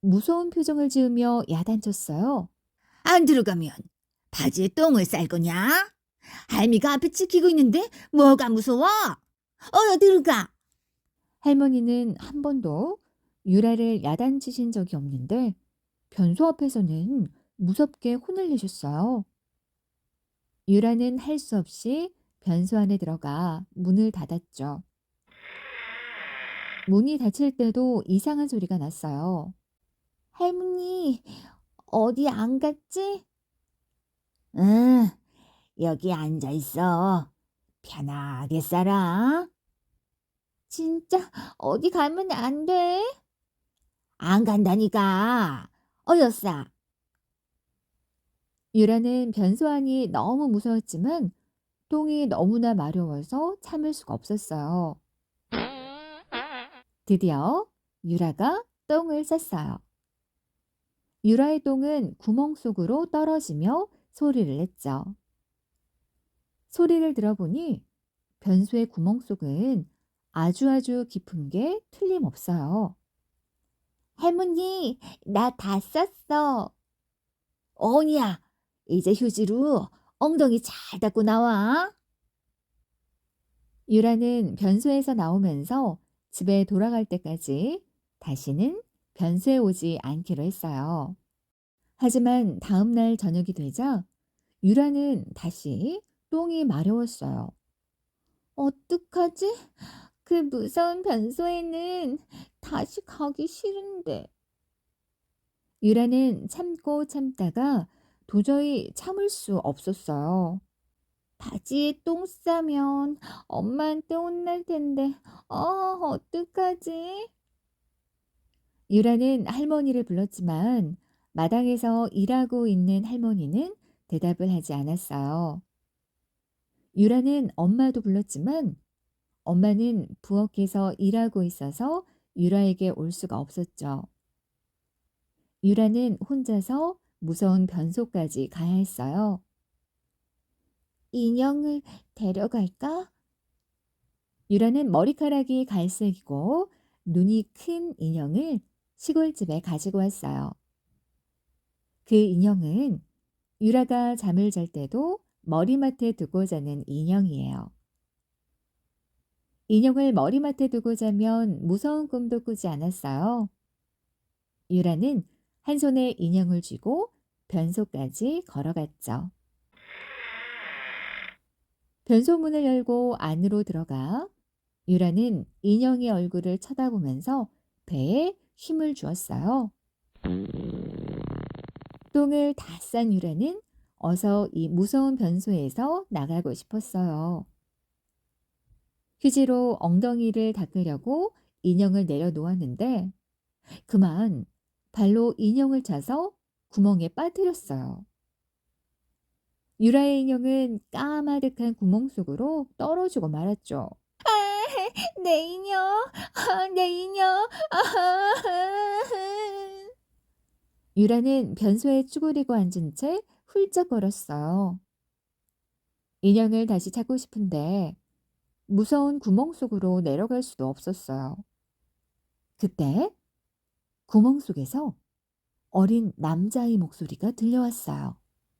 무서운 표정을 지으며 야단쳤어요. 안 들어가면 바지에 똥을 쌀 거냐? 할미가 앞에 지키고 있는데 뭐가 무서워? 어여 들어가. 할머니는 한 번도 유라를 야단치신 적이 없는데 변소 앞에서는 무섭게 혼을 내셨어요. 유라는 할 수 없이 변소 안에 들어가 문을 닫았죠. 문이 닫힐 때도 이상한 소리가 났어요. 할머니, 어디 안 갔지? 응, 여기 앉아 있어. 편하게 살아. 진짜 어디 가면 안 돼? 안 간다니까. 어여 싸. 유라는 변소 안이 너무 무서웠지만 똥이 너무나 마려워서 참을 수가 없었어요. 드디어 유라가 똥을 쌌어요. 유라의 똥은 구멍 속으로 떨어지며 소리를 냈죠. 소리를 들어보니 변소의 구멍 속은 아주 깊은 게 틀림없어요. 할머니, 나 다 썼어. 어니야, 이제 휴지로 엉덩이 잘 닦고 나와. 유라는 변소에서 나오면서 집에 돌아갈 때까지 다시는 변소에 오지 않기로 했어요. 하지만 다음 날 저녁이 되자 유라는 다시 똥이 마려웠어요. 어떡하지? 그 무서운 변소에는 다시 가기 싫은데. 유라는 참고 참다가 도저히 참을 수 없었어요. 바지에 똥 싸면 엄마한테 혼날 텐데. 어떡하지? 유라는 할머니를 불렀지만 마당에서 일하고 있는 할머니는 대답을 하지 않았어요. 유라는 엄마도 불렀지만 엄마는 부엌에서 일하고 있어서 유라에게 올 수가 없었죠. 유라는 혼자서 무서운 변소까지 가야 했어요. 인형을 데려갈까? 유라는 머리카락이 갈색이고 눈이 큰 인형을 시골집에 가지고 왔어요. 그 인형은 유라가 잠을 잘 때도 머리맡에 두고 자는 인형이에요. 인형을 머리맡에 두고 자면 무서운 꿈도 꾸지 않았어요. 유라는 한 손에 인형을 쥐고 변소까지 걸어갔죠. 변소문을 열고 안으로 들어가 유라는 인형의 얼굴을 쳐다보면서 배에 힘을 주었어요. 똥을 다 싼 유라는 어서 이 무서운 변소에서 나가고 싶었어요. 휴지로 엉덩이를 닦으려고 인형을 내려놓았는데 그만 발로 인형을 차서 구멍에 빠뜨렸어요. 유라의 인형은 까마득한 구멍 속으로 떨어지고 말았죠. 내 인형, 내 인형. 유라는 변소에 쭈그리고 앉은 채 훌쩍거렸어요. 인형을 다시 찾고 싶은데 무서운 구멍 속으로 내려갈 수도 없었어요. 그때 구멍 속에서 어린 남자의 목소리가 들려왔어요.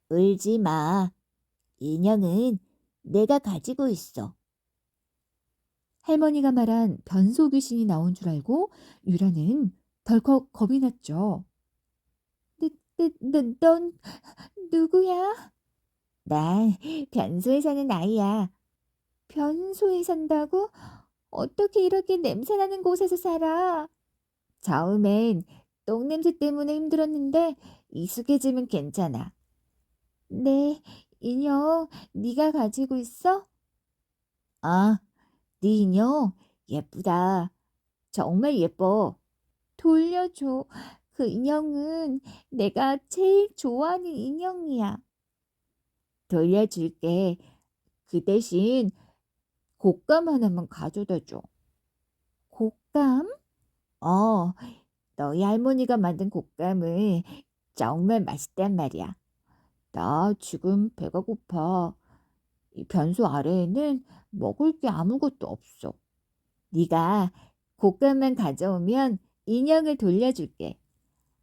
울지 마. 인형은 내가 가지고 있어. 할머니가 말한 변소 귀신이 나온 줄 알고 유라는 덜컥 겁이 났죠. 넌 누구야? 난 변소에 사는 아이야. 변소에 산다고? 어떻게 이렇게 냄새나는 곳에서 살아? 처음엔 똥냄새 때문에 힘들었는데 익숙해지면 괜찮아. 네, 인형 네가 가지고 있어? 아, 네 인형 예쁘다. 정말 예뻐. 돌려줘. 그 인형은 내가 제일 좋아하는 인형이야. 돌려줄게. 그 대신 곶감 하나만 가져다 줘. 곶감? 어, 너희 할머니가 만든 곶감은 정말 맛있단 말이야. 나 지금 배가 고파. 이 변소 아래에는 먹을 게 아무것도 없어. 네가 곶감만 가져오면 인형을 돌려줄게.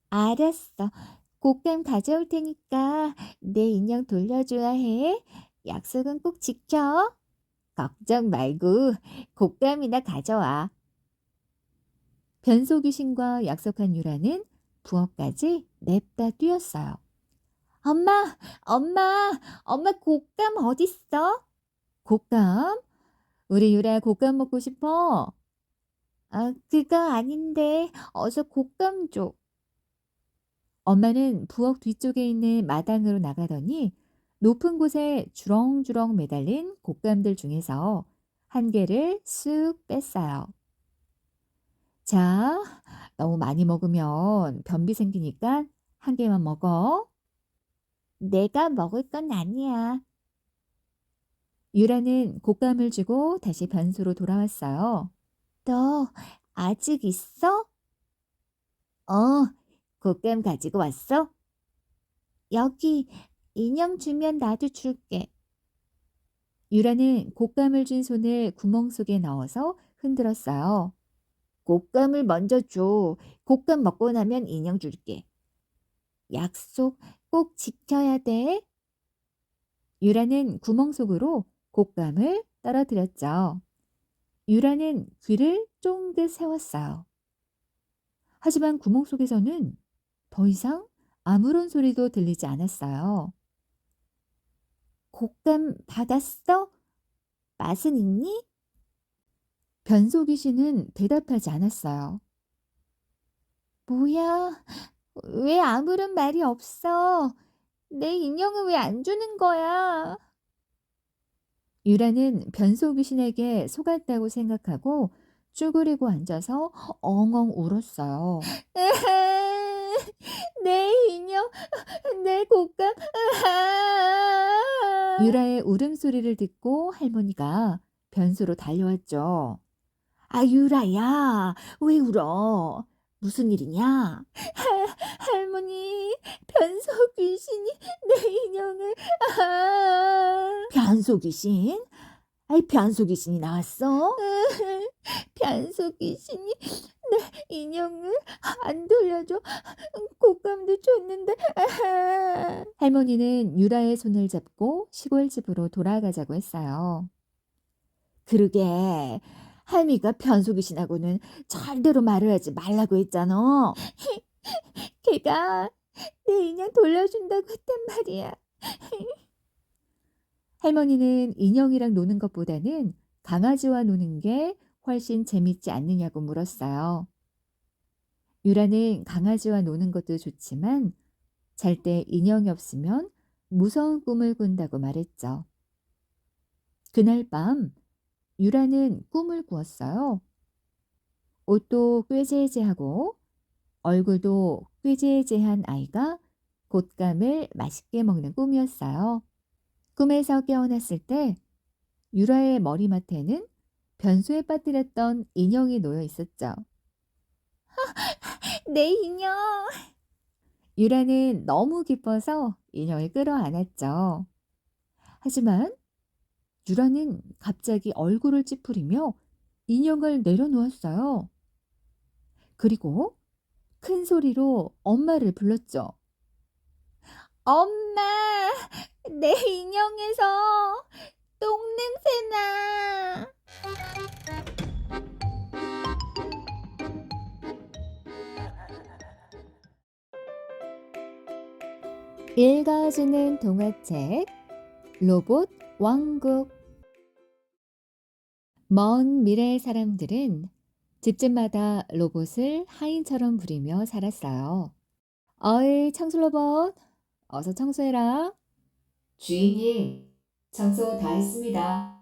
알았어. 곶감 가져올 테니까 내 인형 돌려줘야 해. 약속은 꼭 지켜. 걱정 말고 곶감이나 가져와. 변소 귀신과 약속한 유라는 부엌까지 냅다 뛰었어요. 엄마, 엄마, 엄마 곶감 어딨어? 곶감? 우리 유라 곶감 먹고 싶어? 아, 그거 아닌데 어서 곶감 줘. 엄마는 부엌 뒤쪽에 있는 마당으로 나가더니 높은 곳에 주렁주렁 매달린 곶감들 중에서 한 개를 쑥 뺐어요. 자, 너무 많이 먹으면 변비 생기니까 한 개만 먹어. 내가 먹을 건 아니야. 유라는 곶감을 주고 다시 변소로 돌아왔어요. 너 아직 있어? 곶감 가지고 왔어? 여기 인형 주면 나도 줄게. 유라는 곶감을 준 손을 구멍 속에 넣어서 흔들었어요. 곶감을 먼저 줘. 곶감 먹고 나면 인형 줄게. 약속 꼭 지켜야 돼. 유라는 구멍 속으로 곶감을 떨어뜨렸죠. 유라는 귀를 쫑긋 세웠어요. 하지만 구멍 속에서는 더 이상 아무런 소리도 들리지 않았어요. 곶감 받았어? 맛은 있니? 변소 귀신은 대답하지 않았어요. 뭐야? 왜 아무런 말이 없어? 내 인형은 왜 안 주는 거야? 유라는 변소 귀신에게 속았다고 생각하고 쭈그리고 앉아서 엉엉 울었어요. 내 인형, 내 곶감. 유라의 울음소리를 듣고 할머니가 변소로 달려왔죠. 아, 유라야, 왜 울어? 무슨 일이냐? 할머니, 변소 귀신이 내 인형을. 변소 귀신? 아이, 변소 귀신이 나왔어? 변소 귀신이 내 인형을 안 돌려줘. 곶감도 줬는데. 할머니는 유라의 손을 잡고 시골집으로 돌아가자고 했어요. 그러게, 할미가 변소 귀신하고는 절대로 말을 하지 말라고 했잖아. 걔가 내 인형 돌려준다고 했단 말이야. 할머니는 인형이랑 노는 것보다는 강아지와 노는 게 훨씬 재밌지 않느냐고 물었어요. 유라는 강아지와 노는 것도 좋지만 잘 때 인형이 없으면 무서운 꿈을 꾼다고 말했죠. 그날 밤 유라는 꿈을 꾸었어요. 옷도 꾀재재하고 얼굴도 꾀재재한 아이가 곶감을 맛있게 먹는 꿈이었어요. 꿈에서 깨어났을 때 유라의 머리맡에는 변소에 빠뜨렸던 인형이 놓여 있었죠. 내 인형! 유라는 너무 기뻐서 인형을 끌어안았죠. 하지만 유라는 갑자기 얼굴을 찌푸리며 인형을 내려놓았어요. 그리고 큰 소리로 엄마를 불렀죠. 엄마! 내 인형에서 똥냄새 나! 읽어주는 동화책 로봇 왕국. 먼 미래의 사람들은 집집마다 로봇을 하인처럼 부리며 살았어요. 어이, 청소 로봇, 어서 청소해라. 주인님, 청소 다 했습니다.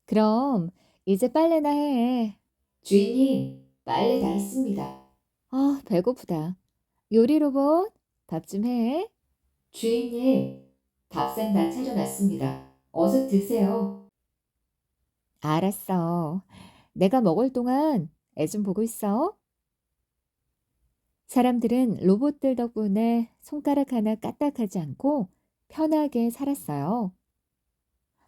그럼 이제 빨래나 해. 주인님, 빨래 다 했습니다. 아, 배고프다. 요리 로봇, 밥 좀 해. 주인님, 밥상 다 차려놨습니다. 어서 드세요. 알았어. 내가 먹을 동안 애 좀 보고 있어. 사람들은 로봇들 덕분에 손가락 하나 까딱하지 않고 편하게 살았어요.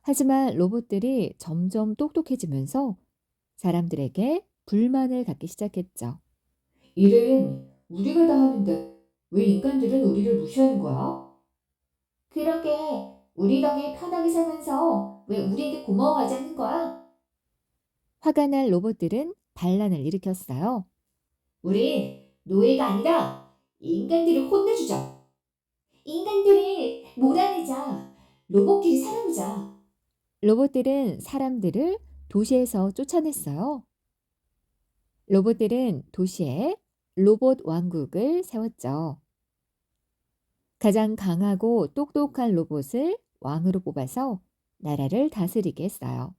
하지만 로봇들이 점점 똑똑해지면서 사람들에게 불만을 갖기 시작했죠. 일은 우리가 다 하는데 왜 인간들은 우리를 무시하는 거야? 그러게, 우리 덕에 편하게 살면서 왜 우리에게 고마워하지 않는 거야? 화가 난 로봇들은 반란을 일으켰어요. 우린 노예가 아니라 인간들을 혼내주자. 인간들을 몰아내자. 로봇끼리 살아보자. 로봇들은 사람들을 도시에서 쫓아냈어요. 로봇들은 도시에 로봇 왕국을 세웠죠. 가장 강하고 똑똑한 로봇을 왕으로 뽑아서 나라를 다스리게 했어요.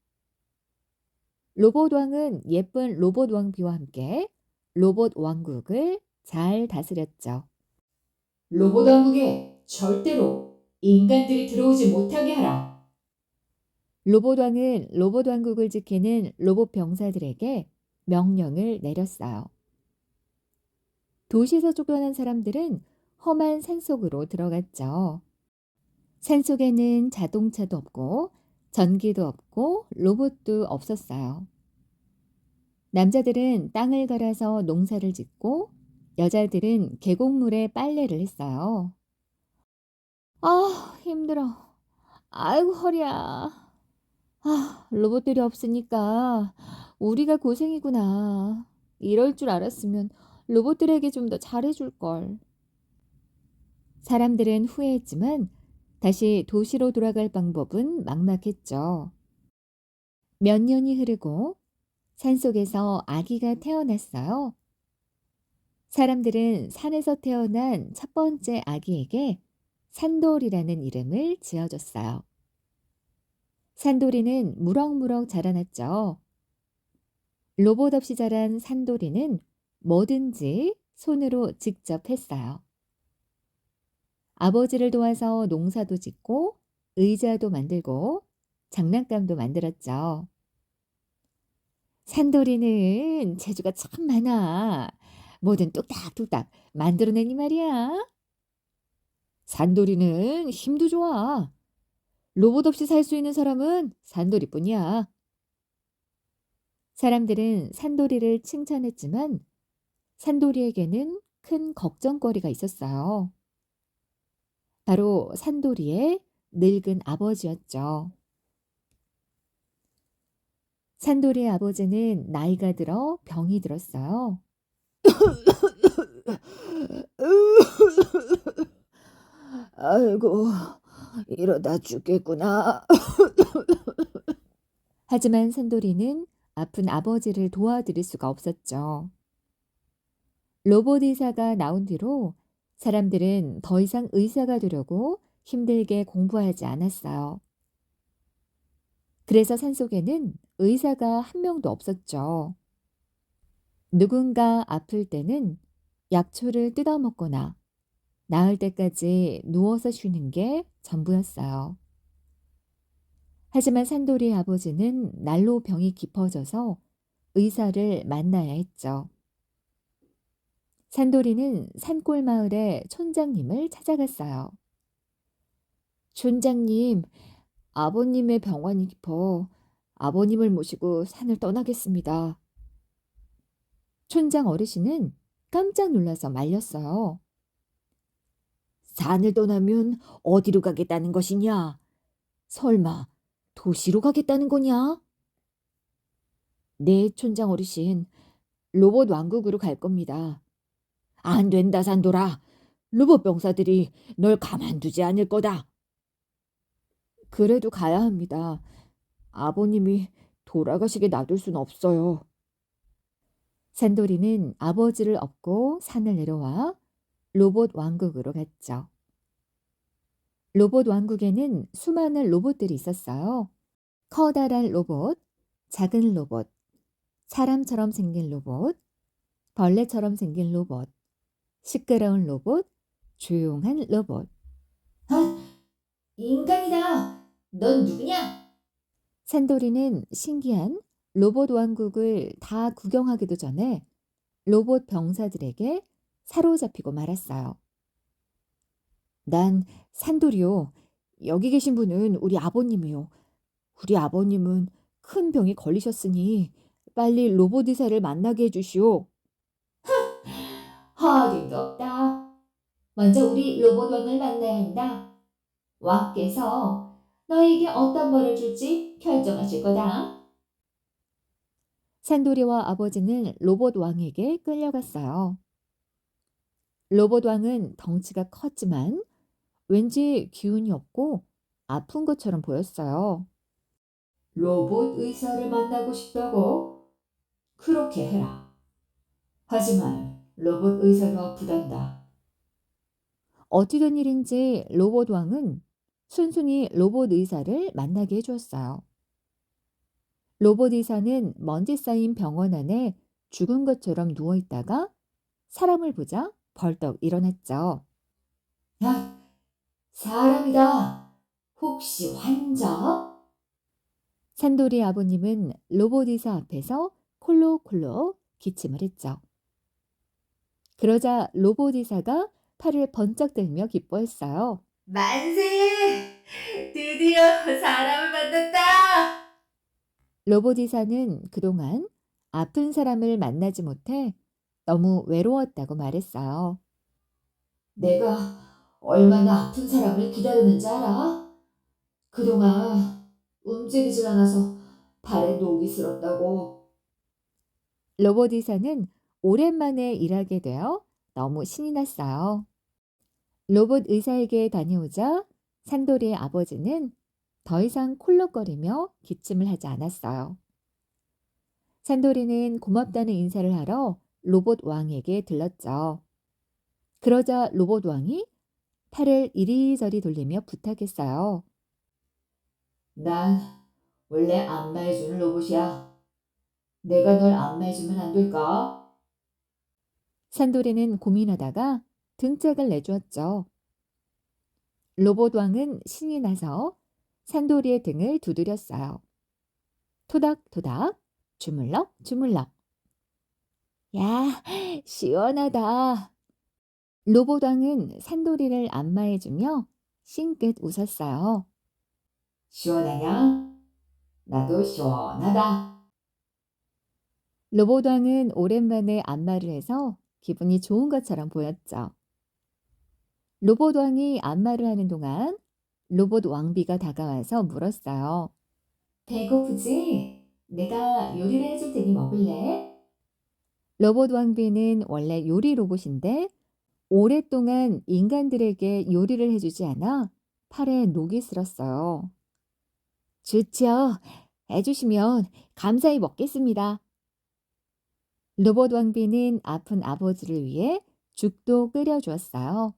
로봇 왕은 예쁜 로봇 왕비와 함께 로봇 왕국을 잘 다스렸죠. 로봇 왕국에 절대로 인간들이 들어오지 못하게 하라. 로봇 왕은 로봇 왕국을 지키는 로봇 병사들에게 명령을 내렸어요. 도시에서 쫓겨난 사람들은 험한 산속으로 들어갔죠. 산속에는 자동차도 없고 전기도 없고 로봇도 없었어요. 남자들은 땅을 갈아서 농사를 짓고 여자들은 계곡물에 빨래를 했어요. 아, 힘들어. 아이고, 허리야. 아, 로봇들이 없으니까 우리가 고생이구나. 이럴 줄 알았으면 로봇들에게 좀 더 잘해줄 걸. 사람들은 후회했지만 다시 도시로 돌아갈 방법은 막막했죠. 몇 년이 흐르고 산속에서 아기가 태어났어요. 사람들은 산에서 태어난 첫 번째 아기에게 산돌이라는 이름을 지어줬어요. 산돌이는 무럭무럭 자라났죠. 로봇 없이 자란 산돌이는 뭐든지 손으로 직접 했어요. 아버지를 도와서 농사도 짓고 의자도 만들고 장난감도 만들었죠. 산돌이는 재주가 참 많아. 뭐든 뚝딱뚝딱 만들어내니 말이야. 산돌이는 힘도 좋아. 로봇 없이 살 수 있는 사람은 산돌이뿐이야. 사람들은 산돌이를 칭찬했지만 산돌이에게는 큰 걱정거리가 있었어요. 바로 산돌이의 늙은 아버지였죠. 산돌이의 아버지는 나이가 들어 병이 들었어요. 아이고, 이러다 죽겠구나. 하지만 산돌이는 아픈 아버지를 도와드릴 수가 없었죠. 로봇 의사가 나온 뒤로 사람들은 더 이상 의사가 되려고 힘들게 공부하지 않았어요. 그래서 산속에는 의사가 한 명도 없었죠. 누군가 아플 때는 약초를 뜯어먹거나 나을 때까지 누워서 쉬는 게 전부였어요. 하지만 산돌이의 아버지는 날로 병이 깊어져서 의사를 만나야 했죠. 산돌이는 산골 마을의 촌장님을 찾아갔어요. 촌장님, 아버님의 병환이 깊어 아버님을 모시고 산을 떠나겠습니다. 촌장 어르신은 깜짝 놀라서 말렸어요. 산을 떠나면 어디로 가겠다는 것이냐? 설마 도시로 가겠다는 거냐? 네, 촌장 어르신, 로봇 왕국으로 갈 겁니다. 안 된다, 산돌아. 로봇 병사들이 널 가만두지 않을 거다. 그래도 가야 합니다. 아버님이 돌아가시게 놔둘 순 없어요. 산돌이는 아버지를 업고 산을 내려와 로봇 왕국으로 갔죠. 로봇 왕국에는 수많은 로봇들이 있었어요. 커다란 로봇, 작은 로봇, 사람처럼 생긴 로봇, 벌레처럼 생긴 로봇, 시끄러운 로봇, 조용한 로봇. 인간이다. 넌 누구냐? 산돌이는 신기한 로봇 왕국을 다 구경하기도 전에 로봇 병사들에게 사로잡히고 말았어요. 난 산돌이요. 여기 계신 분은 우리 아버님이요. 우리 아버님은 큰 병이 걸리셨으니 빨리 로봇 의사를 만나게 해주시오. 어림도 없다. 먼저 우리 로봇 왕을 만나야 한다. 왕께서 너에게 어떤 벌을 줄지 결정하실 거다. 산돌이와 아버지는 로봇 왕에게 끌려갔어요. 로봇 왕은 덩치가 컸지만 왠지 기운이 없고 아픈 것처럼 보였어요. 로봇 의사를 만나고 싶다고? 그렇게 해라. 하지만 로봇 의사도 아프단다. 어찌 된 일인지 로봇 왕은 순순히 로봇 의사를 만나게 해주었어요. 로봇 의사는 먼지 쌓인 병원 안에 죽은 것처럼 누워있다가 사람을 보자 벌떡 일어났죠. 아, 사람이다. 혹시 환자? 산돌이 아버님은 로봇 의사 앞에서 콜록콜록 기침을 했죠. 그러자 로봇 의사가 팔을 번쩍 들며 기뻐했어요. 만세! 드디어 사람을 만났다. 로봇 의사는 그동안 아픈 사람을 만나지 못해 너무 외로웠다고 말했어요. 내가 얼마나 아픈 사람을 기다렸는지 알아? 그동안 움직이질 않아서 발에 녹이 슬었다고. 로봇 의사는 오랜만에 일하게 되어 너무 신이 났어요. 로봇 의사에게 다녀오자 산돌이의 아버지는 더 이상 콜록거리며 기침을 하지 않았어요. 산돌이는 고맙다는 인사를 하러 로봇 왕에게 들렀죠. 그러자 로봇 왕이 팔을 이리저리 돌리며 부탁했어요. 난 원래 안마해주는 로봇이야. 내가 널 안마해주면 안 될까? 산돌이는 고민하다가 등짝을 내주었죠. 로봇 왕은 신이 나서 산돌이의 등을 두드렸어요. 토닥토닥, 주물럭 주물럭. 야, 시원하다. 로봇 왕은 산돌이를 안마해주며 싱긋 웃었어요. 시원하냐? 나도 시원하다. 로봇 왕은 오랜만에 안마를 해서 기분이 좋은 것처럼 보였죠. 로봇 왕이 안마를 하는 동안 로봇 왕비가 다가와서 물었어요. 배고프지? 내가 요리를 해줄 테니 먹을래? 로봇 왕비는 원래 요리 로봇인데 오랫동안 인간들에게 요리를 해주지 않아 팔에 녹이 슬었어요. 좋죠. 해주시면 감사히 먹겠습니다. 로봇 왕비는 아픈 아버지를 위해 죽도 끓여주었어요.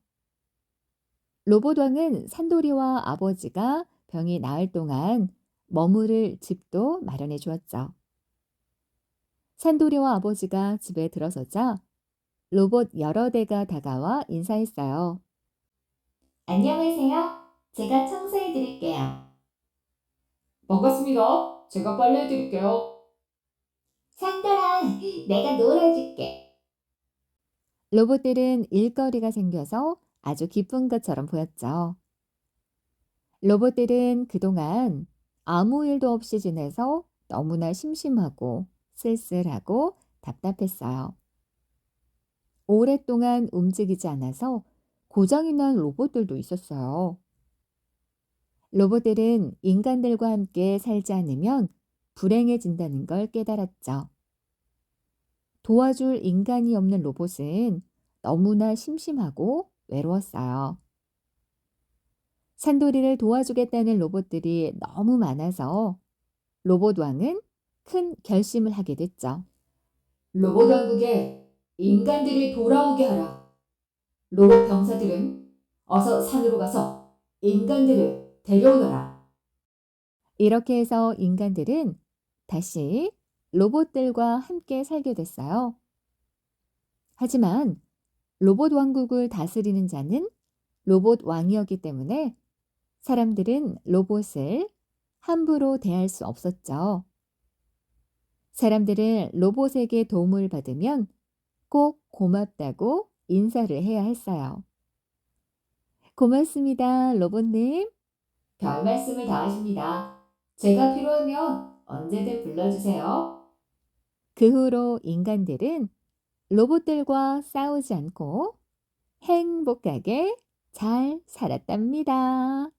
로봇 왕은 산돌이와 아버지가 병이 나을 동안 머무를 집도 마련해 주었죠. 산돌이와 아버지가 집에 들어서자 로봇 여러 대가 다가와 인사했어요. 안녕하세요. 제가 청소해 드릴게요. 반갑습니다. 제가 빨래해 드릴게요. 산돌아, 내가 놀아줄게. 로봇들은 일거리가 생겨서 아주 기쁜 것처럼 보였죠. 로봇들은 그동안 아무 일도 없이 지내서 너무나 심심하고 쓸쓸하고 답답했어요. 오랫동안 움직이지 않아서 고장이 난 로봇들도 있었어요. 로봇들은 인간들과 함께 살지 않으면 불행해진다는 걸 깨달았죠. 도와줄 인간이 없는 로봇은 너무나 심심하고 외로웠어요. 산돌이를 도와주겠다는 로봇들이 너무 많아서 로봇 왕은 큰 결심을 하게 됐죠. 로봇 왕국에 인간들이 돌아오게 하라. 로봇 병사들은 어서 산으로 가서 인간들을 데려오너라. 이렇게 해서 인간들은 다시 로봇들과 함께 살게 됐어요. 하지만 로봇 왕국을 다스리는 자는 로봇 왕이었기 때문에 사람들은 로봇을 함부로 대할 수 없었죠. 사람들은 로봇에게 도움을 받으면 꼭 고맙다고 인사를 해야 했어요. 고맙습니다, 로봇님. 별 말씀을 다 하십니다. 제가 필요하면 언제든 불러주세요. 그 후로 인간들은 로봇들과 싸우지 않고 행복하게 잘 살았답니다.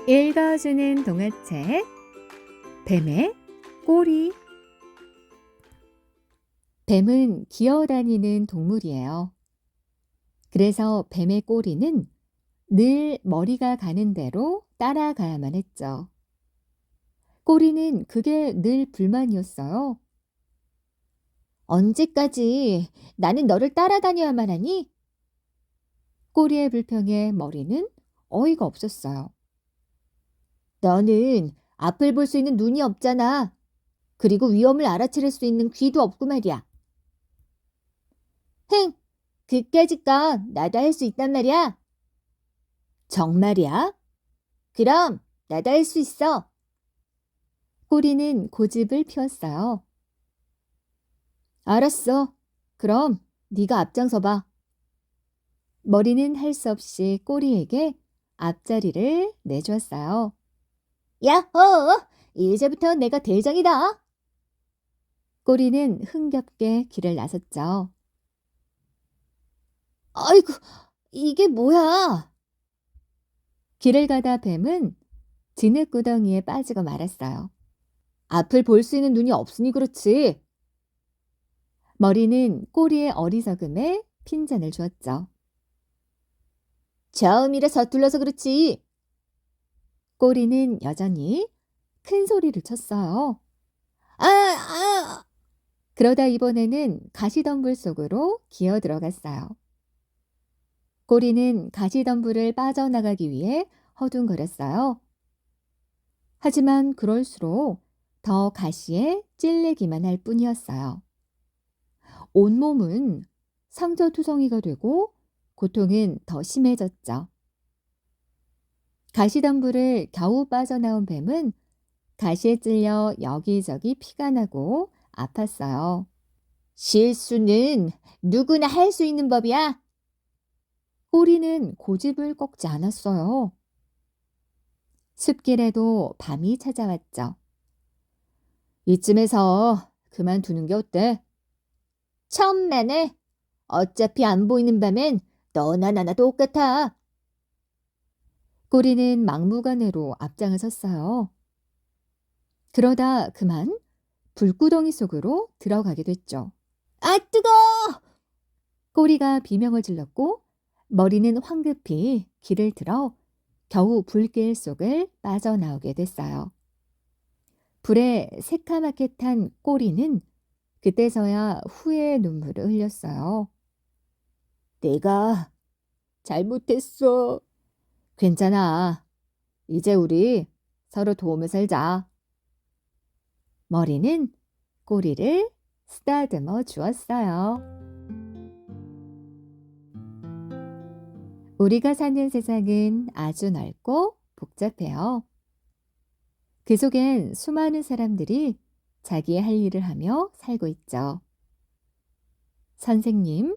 읽어주는 동화책 뱀의 꼬리. 뱀은 기어다니는 동물이에요. 그래서 뱀의 꼬리는 늘 머리가 가는 대로 따라가야만 했죠. 꼬리는 그게 늘 불만이었어요. 언제까지 나는 너를 따라다녀야만 하니? 꼬리의 불평에 머리는 어이가 없었어요. 너는 앞을 볼 수 있는 눈이 없잖아. 그리고 위험을 알아차릴 수 있는 귀도 없고 말이야. 흥! 그까짓 건 나도 할 수 있단 말이야. 정말이야? 그럼 나도 할 수 있어. 꼬리는 고집을 피웠어요. 알았어. 그럼 네가 앞장서 봐. 머리는 할 수 없이 꼬리에게 앞자리를 내주었어요. 야호! 이제부터 내가 대장이다. 꼬리는 흥겹게 길을 나섰죠. 아이고, 이게 뭐야? 길을 가다 뱀은 진흙구덩이에 빠지고 말았어요. 앞을 볼 수 있는 눈이 없으니 그렇지. 머리는 꼬리의 어리석음에 핀잔을 주었죠. 처음이라 서툴러서 그렇지. 꼬리는 여전히 큰 소리를 쳤어요. 아! 그러다 이번에는 가시덤불 속으로 기어 들어갔어요. 꼬리는 가시덤불을 빠져나가기 위해 허둥거렸어요. 하지만 그럴수록 더 가시에 찔리기만 할 뿐이었어요. 온몸은 상처투성이가 되고 고통은 더 심해졌죠. 가시덤불을 겨우 빠져나온 뱀은 가시에 찔려 여기저기 피가 나고 아팠어요. 실수는 누구나 할 수 있는 법이야. 꼬리는 고집을 꺾지 않았어요. 숲길에도 밤이 찾아왔죠. 이쯤에서 그만두는 게 어때? 천만에. 어차피 안 보이는 밤엔 너나 나나 똑같아. 꼬리는 막무가내로 앞장을 섰어요. 그러다 그만 불구덩이 속으로 들어가게 됐죠. 아, 뜨거! 꼬리가 비명을 질렀고 머리는 황급히 길을 들어 겨우 불길 속을 빠져나오게 됐어요. 불에 새카맣게 탄 꼬리는 그때서야 후회의 눈물을 흘렸어요. 내가 잘못했어. 괜찮아. 이제 우리 서로 도우며 살자. 머리는 꼬리를 쓰다듬어 주었어요. 우리가 사는 세상은 아주 넓고 복잡해요. 그 속엔 수많은 사람들이 자기의 할 일을 하며 살고 있죠. 선생님,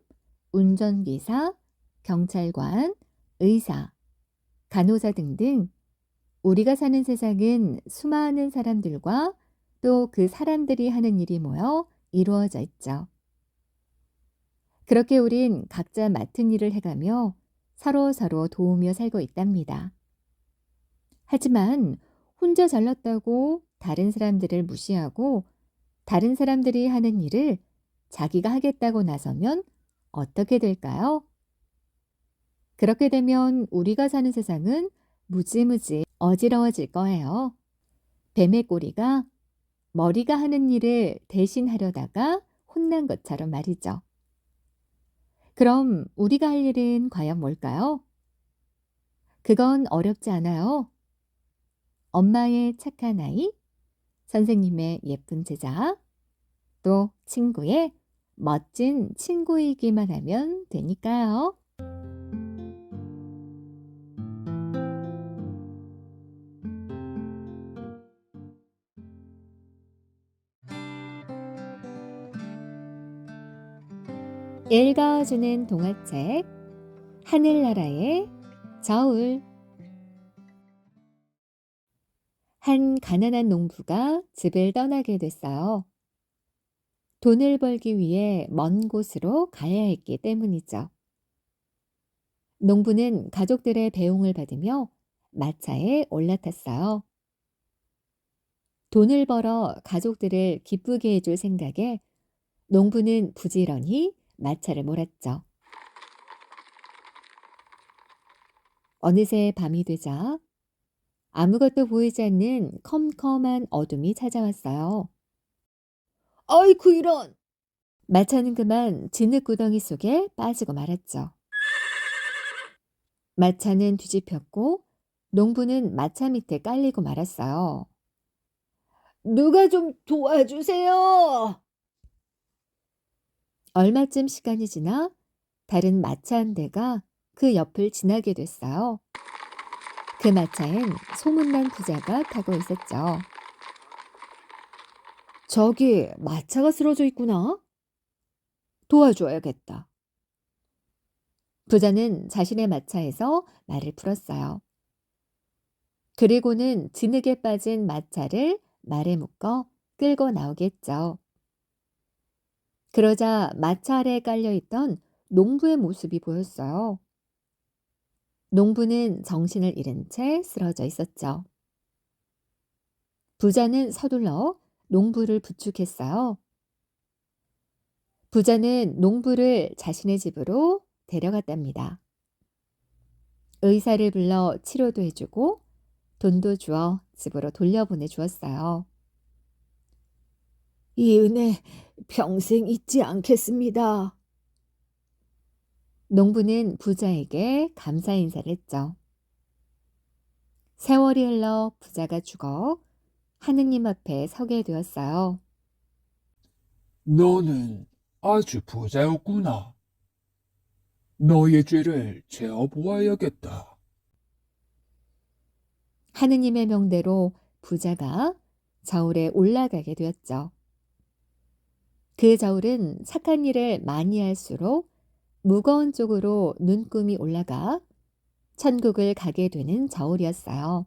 운전기사, 경찰관, 의사, 간호사 등등 우리가 사는 세상은 수많은 사람들과 또 그 사람들이 하는 일이 모여 이루어져 있죠. 그렇게 우린 각자 맡은 일을 해가며 서로 도우며 살고 있답니다. 하지만 혼자 잘났다고 다른 사람들을 무시하고 다른 사람들이 하는 일을 자기가 하겠다고 나서면 어떻게 될까요? 그렇게 되면 우리가 사는 세상은 무지무지 어지러워질 거예요. 뱀의 꼬리가 머리가 하는 일을 대신하려다가 혼난 것처럼 말이죠. 그럼 우리가 할 일은 과연 뭘까요? 그건 어렵지 않아요. 엄마의 착한 아이, 선생님의 예쁜 제자, 또 친구의 멋진 친구이기만 하면 되니까요. 읽어주는 동화책 하늘나라의 저울. 한 가난한 농부가 집을 떠나게 됐어요. 돈을 벌기 위해 먼 곳으로 가야 했기 때문이죠. 농부는 가족들의 배웅을 받으며 마차에 올라탔어요. 돈을 벌어 가족들을 기쁘게 해줄 생각에 농부는 부지런히 마차를 몰았죠. 어느새 밤이 되자 아무것도 보이지 않는 컴컴한 어둠이 찾아왔어요. 아이고 이런. 마차는 그만 진흙구덩이 속에 빠지고 말았죠. 마차는 뒤집혔고 농부는 마차 밑에 깔리고 말았어요. 누가 좀 도와주세요. 얼마쯤 시간이 지나 다른 마차 한 대가 그 옆을 지나게 됐어요. 그 마차엔 소문난 부자가 타고 있었죠. 저기 마차가 쓰러져 있구나. 도와줘야겠다. 부자는 자신의 마차에서 말을 풀었어요. 그리고는 진흙에 빠진 마차를 말에 묶어 끌고 나오겠죠. 그러자 마차 아래에 깔려있던 농부의 모습이 보였어요. 농부는 정신을 잃은 채 쓰러져 있었죠. 부자는 서둘러 농부를 부축했어요. 부자는 농부를 자신의 집으로 데려갔답니다. 의사를 불러 치료도 해주고 돈도 주어 집으로 돌려보내 주었어요. 이 은혜 평생 잊지 않겠습니다. 농부는 부자에게 감사 인사를 했죠. 세월이 흘러 부자가 죽어 하느님 앞에 서게 되었어요. 너는 아주 부자였구나. 너의 죄를 재어 보아야겠다. 하느님의 명대로 부자가 저울에 올라가게 되었죠. 그 저울은 착한 일을 많이 할수록 무거운 쪽으로 눈금이 올라가 천국을 가게 되는 저울이었어요.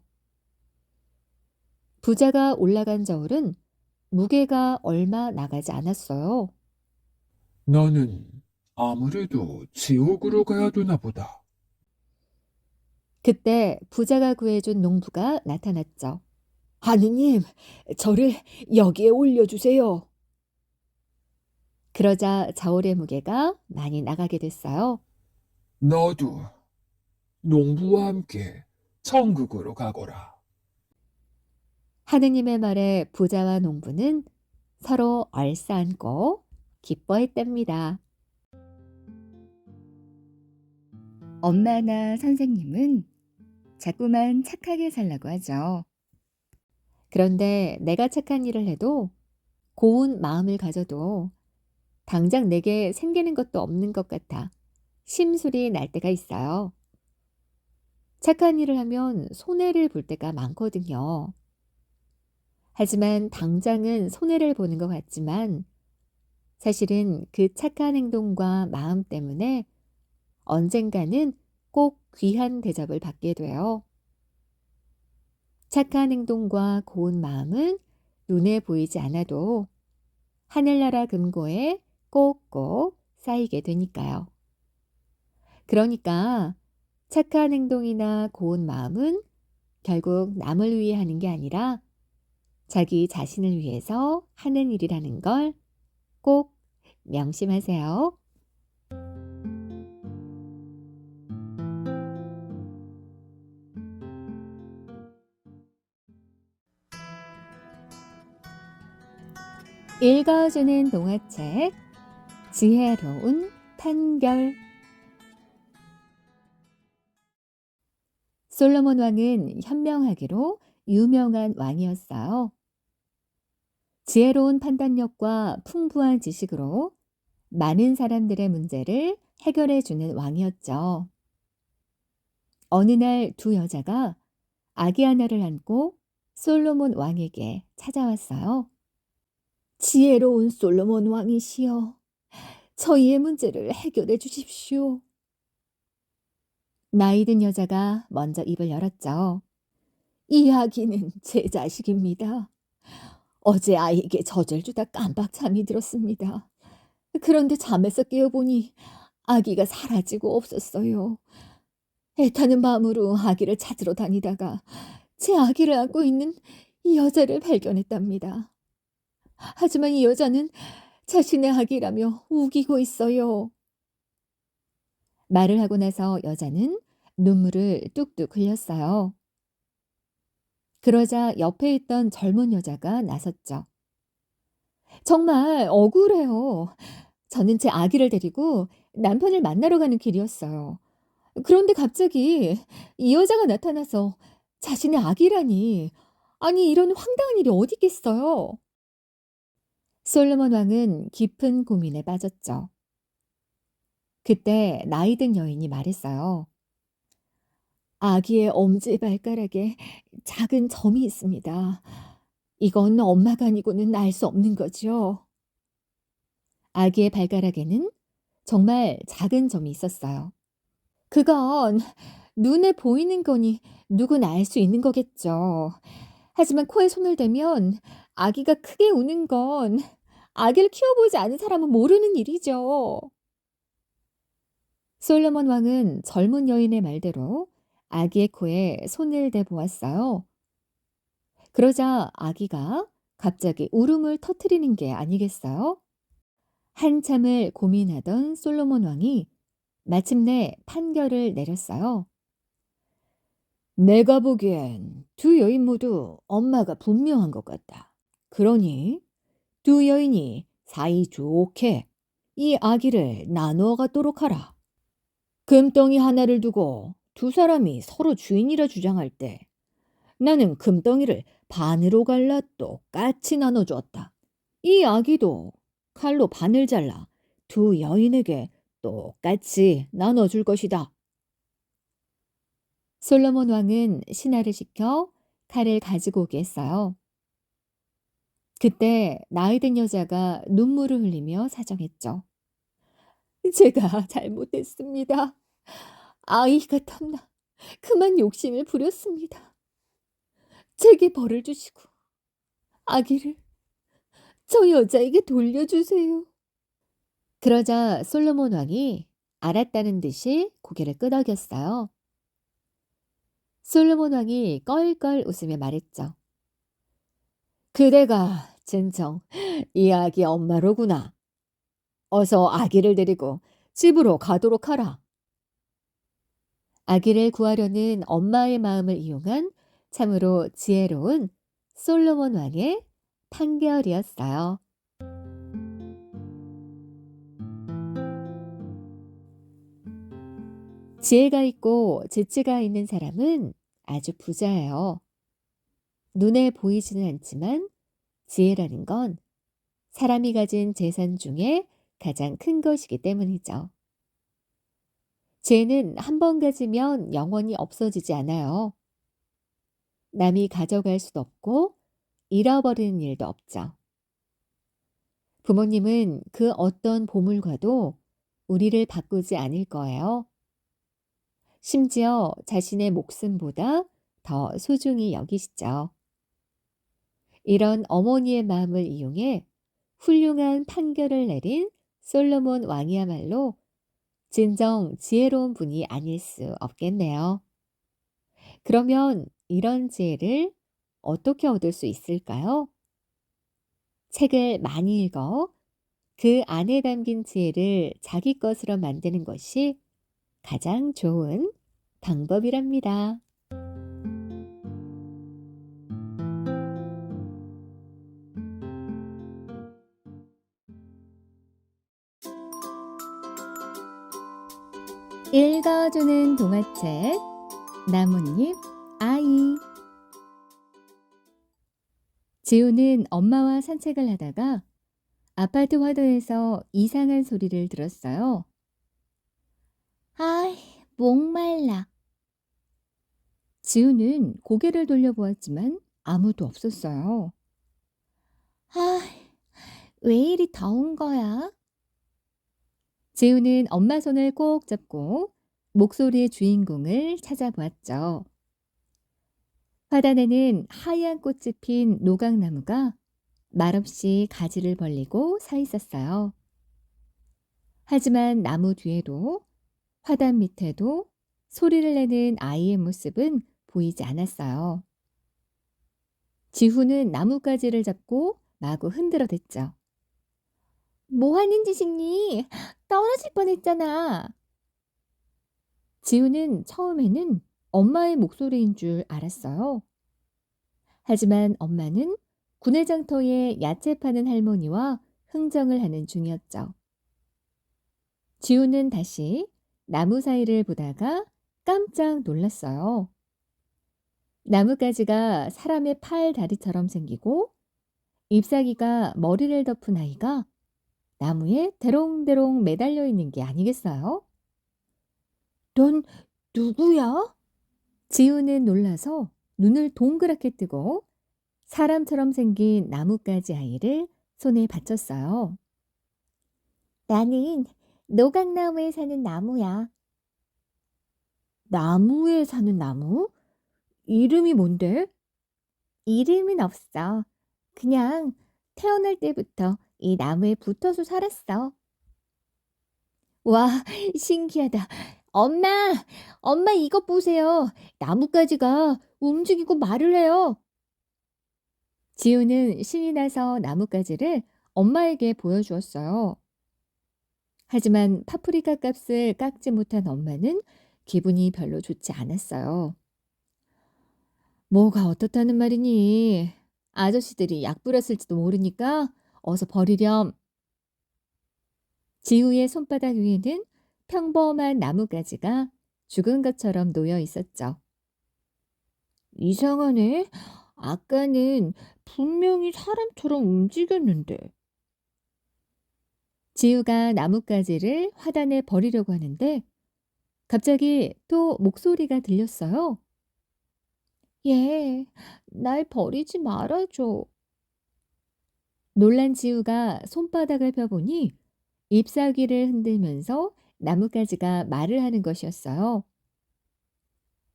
부자가 올라간 저울은 무게가 얼마 나가지 않았어요. 나는 아무래도 지옥으로 가야 되나 보다. 그때 부자가 구해준 농부가 나타났죠. 하느님, 저를 여기에 올려주세요. 그러자 저울의 무게가 많이 나가게 됐어요. 너도 농부와 함께 천국으로 가거라. 하느님의 말에 부자와 농부는 서로 얼싸안고 기뻐했답니다. 엄마나 선생님은 자꾸만 착하게 살라고 하죠. 그런데 내가 착한 일을 해도 고운 마음을 가져도 당장 내게 생기는 것도 없는 것 같아 심술이 날 때가 있어요. 착한 일을 하면 손해를 볼 때가 많거든요. 하지만 당장은 손해를 보는 것 같지만 사실은 그 착한 행동과 마음 때문에 언젠가는 꼭 귀한 대접을 받게 돼요. 착한 행동과 고운 마음은 눈에 보이지 않아도 하늘나라 금고에 꼭꼭 쌓이게 되니까요. 그러니까 착한 행동이나 고운 마음은 결국 남을 위해 하는 게 아니라 자기 자신을 위해서 하는 일이라는 걸 꼭 명심하세요. 읽어주는 동화책 지혜로운 판결. 솔로몬 왕은 현명하기로 유명한 왕이었어요. 지혜로운 판단력과 풍부한 지식으로 많은 사람들의 문제를 해결해 주는 왕이었죠. 어느 날 두 여자가 아기 하나를 안고 솔로몬 왕에게 찾아왔어요. 지혜로운 솔로몬 왕이시여, 저희의 문제를 해결해 주십시오. 나이 든 여자가 먼저 입을 열었죠. 이 아기는 제 자식입니다. 어제 아이에게 젖을 주다 깜빡 잠이 들었습니다. 그런데 잠에서 깨어보니 아기가 사라지고 없었어요. 애타는 마음으로 아기를 찾으러 다니다가 제 아기를 안고 있는 이 여자를 발견했답니다. 하지만 이 여자는 자신의 아기라며 우기고 있어요. 말을 하고 나서 여자는 눈물을 뚝뚝 흘렸어요. 그러자 옆에 있던 젊은 여자가 나섰죠. 정말 억울해요. 저는 제 아기를 데리고 남편을 만나러 가는 길이었어요. 그런데 갑자기 이 여자가 나타나서 자신의 아기라니. 아니, 이런 황당한 일이 어디 있겠어요? 솔로몬 왕은 깊은 고민에 빠졌죠. 그때 나이 든 여인이 말했어요. 아기의 엄지발가락에 작은 점이 있습니다. 이건 엄마가 아니고는 알 수 없는 거죠. 아기의 발가락에는 정말 작은 점이 있었어요. 그건 눈에 보이는 거니 누구나 알 수 있는 거겠죠. 하지만 코에 손을 대면 아기가 크게 우는 건 아기를 키워보지 않은 사람은 모르는 일이죠. 솔로몬 왕은 젊은 여인의 말대로 아기의 코에 손을 대 보았어요. 그러자 아기가 갑자기 울음을 터뜨리는 게 아니겠어요? 한참을 고민하던 솔로몬 왕이 마침내 판결을 내렸어요. 내가 보기엔 두 여인 모두 엄마가 분명한 것 같다. 그러니 두 여인이 사이좋게 이 아기를 나누어 갖도록 하라. 금덩이 하나를 두고 두 사람이 서로 주인이라 주장할 때 나는 금덩이를 반으로 갈라 똑같이 나눠주었다. 이 아기도 칼로 반을 잘라 두 여인에게 똑같이 나눠줄 것이다. 솔로몬 왕은 신하를 시켜 칼을 가지고 오게 했어요. 그때 나이 든 여자가 눈물을 흘리며 사정했죠. 제가 잘못했습니다. 아이가 탐나 그만 욕심을 부렸습니다. 제게 벌을 주시고 아기를 저 여자에게 돌려주세요. 그러자 솔로몬 왕이 알았다는 듯이 고개를 끄덕였어요. 솔로몬 왕이 껄껄 웃으며 말했죠. 그대가 진정 이 아기 엄마로구나. 어서 아기를 데리고 집으로 가도록 하라. 아기를 구하려는 엄마의 마음을 이용한 참으로 지혜로운 솔로몬 왕의 판결이었어요. 지혜가 있고 재치가 있는 사람은 아주 부자예요. 눈에 보이지는 않지만 지혜라는 건 사람이 가진 재산 중에 가장 큰 것이기 때문이죠. 지혜는 한 번 가지면 영원히 없어지지 않아요. 남이 가져갈 수도 없고 잃어버리는 일도 없죠. 부모님은 그 어떤 보물과도 우리를 바꾸지 않을 거예요. 심지어 자신의 목숨보다 더 소중히 여기시죠. 이런 어머니의 마음을 이용해 훌륭한 판결을 내린 솔로몬 왕이야말로 진정 지혜로운 분이 아닐 수 없겠네요. 그러면 이런 지혜를 어떻게 얻을 수 있을까요? 책을 많이 읽어 그 안에 담긴 지혜를 자기 것으로 만드는 것이 가장 좋은 방법이랍니다. 읽어주는 동화책 나뭇잎 아이. 지우는 엄마와 산책을 하다가 아파트 화도에서 이상한 소리를 들었어요. 아이, 목말라. 지우는 고개를 돌려보았지만 아무도 없었어요. 아, 왜 이리 더운 거야? 지우는 엄마 손을 꼭 잡고 목소리의 주인공을 찾아보았죠. 화단에는 하얀 꽃이 핀 노각나무가 말없이 가지를 벌리고 서 있었어요. 하지만 나무 뒤에도 화단 밑에도 소리를 내는 아이의 모습은 보이지 않았어요. 지후는 나뭇가지를 잡고 마구 흔들어댔죠. 뭐 하는 짓이니? 떨어질 뻔했잖아. 지우는 처음에는 엄마의 목소리인 줄 알았어요. 하지만 엄마는 구내장터에 야채 파는 할머니와 흥정을 하는 중이었죠. 지우는 다시 나무 사이를 보다가 깜짝 놀랐어요. 나뭇가지가 사람의 팔 다리처럼 생기고 잎사귀가 머리를 덮은 아이가 나무에 대롱대롱 매달려 있는 게 아니겠어요? 넌 누구야? 지우는 놀라서 눈을 동그랗게 뜨고 사람처럼 생긴 나뭇가지 아이를 손에 받쳤어요. 나는 노각나무에 사는 나무야. 나무에 사는 나무? 이름이 뭔데? 이름은 없어. 그냥 태어날 때부터 이 나무에 붙어서 살았어. 와, 신기하다. 엄마, 엄마 이것 보세요. 나뭇가지가 움직이고 말을 해요. 지우는 신이 나서 나뭇가지를 엄마에게 보여주었어요. 하지만 파프리카 값을 깎지 못한 엄마는 기분이 별로 좋지 않았어요. 뭐가 어떻다는 말이니? 아저씨들이 약 뿌렸을지도 모르니까 어서 버리렴. 지우의 손바닥 위에는 평범한 나뭇가지가 죽은 것처럼 놓여 있었죠. 이상하네. 아까는 분명히 사람처럼 움직였는데. 지우가 나뭇가지를 화단에 버리려고 하는데 갑자기 또 목소리가 들렸어요. 얘, 날 버리지 말아줘. 놀란 지우가 손바닥을 펴보니 잎사귀를 흔들면서 나뭇가지가 말을 하는 것이었어요.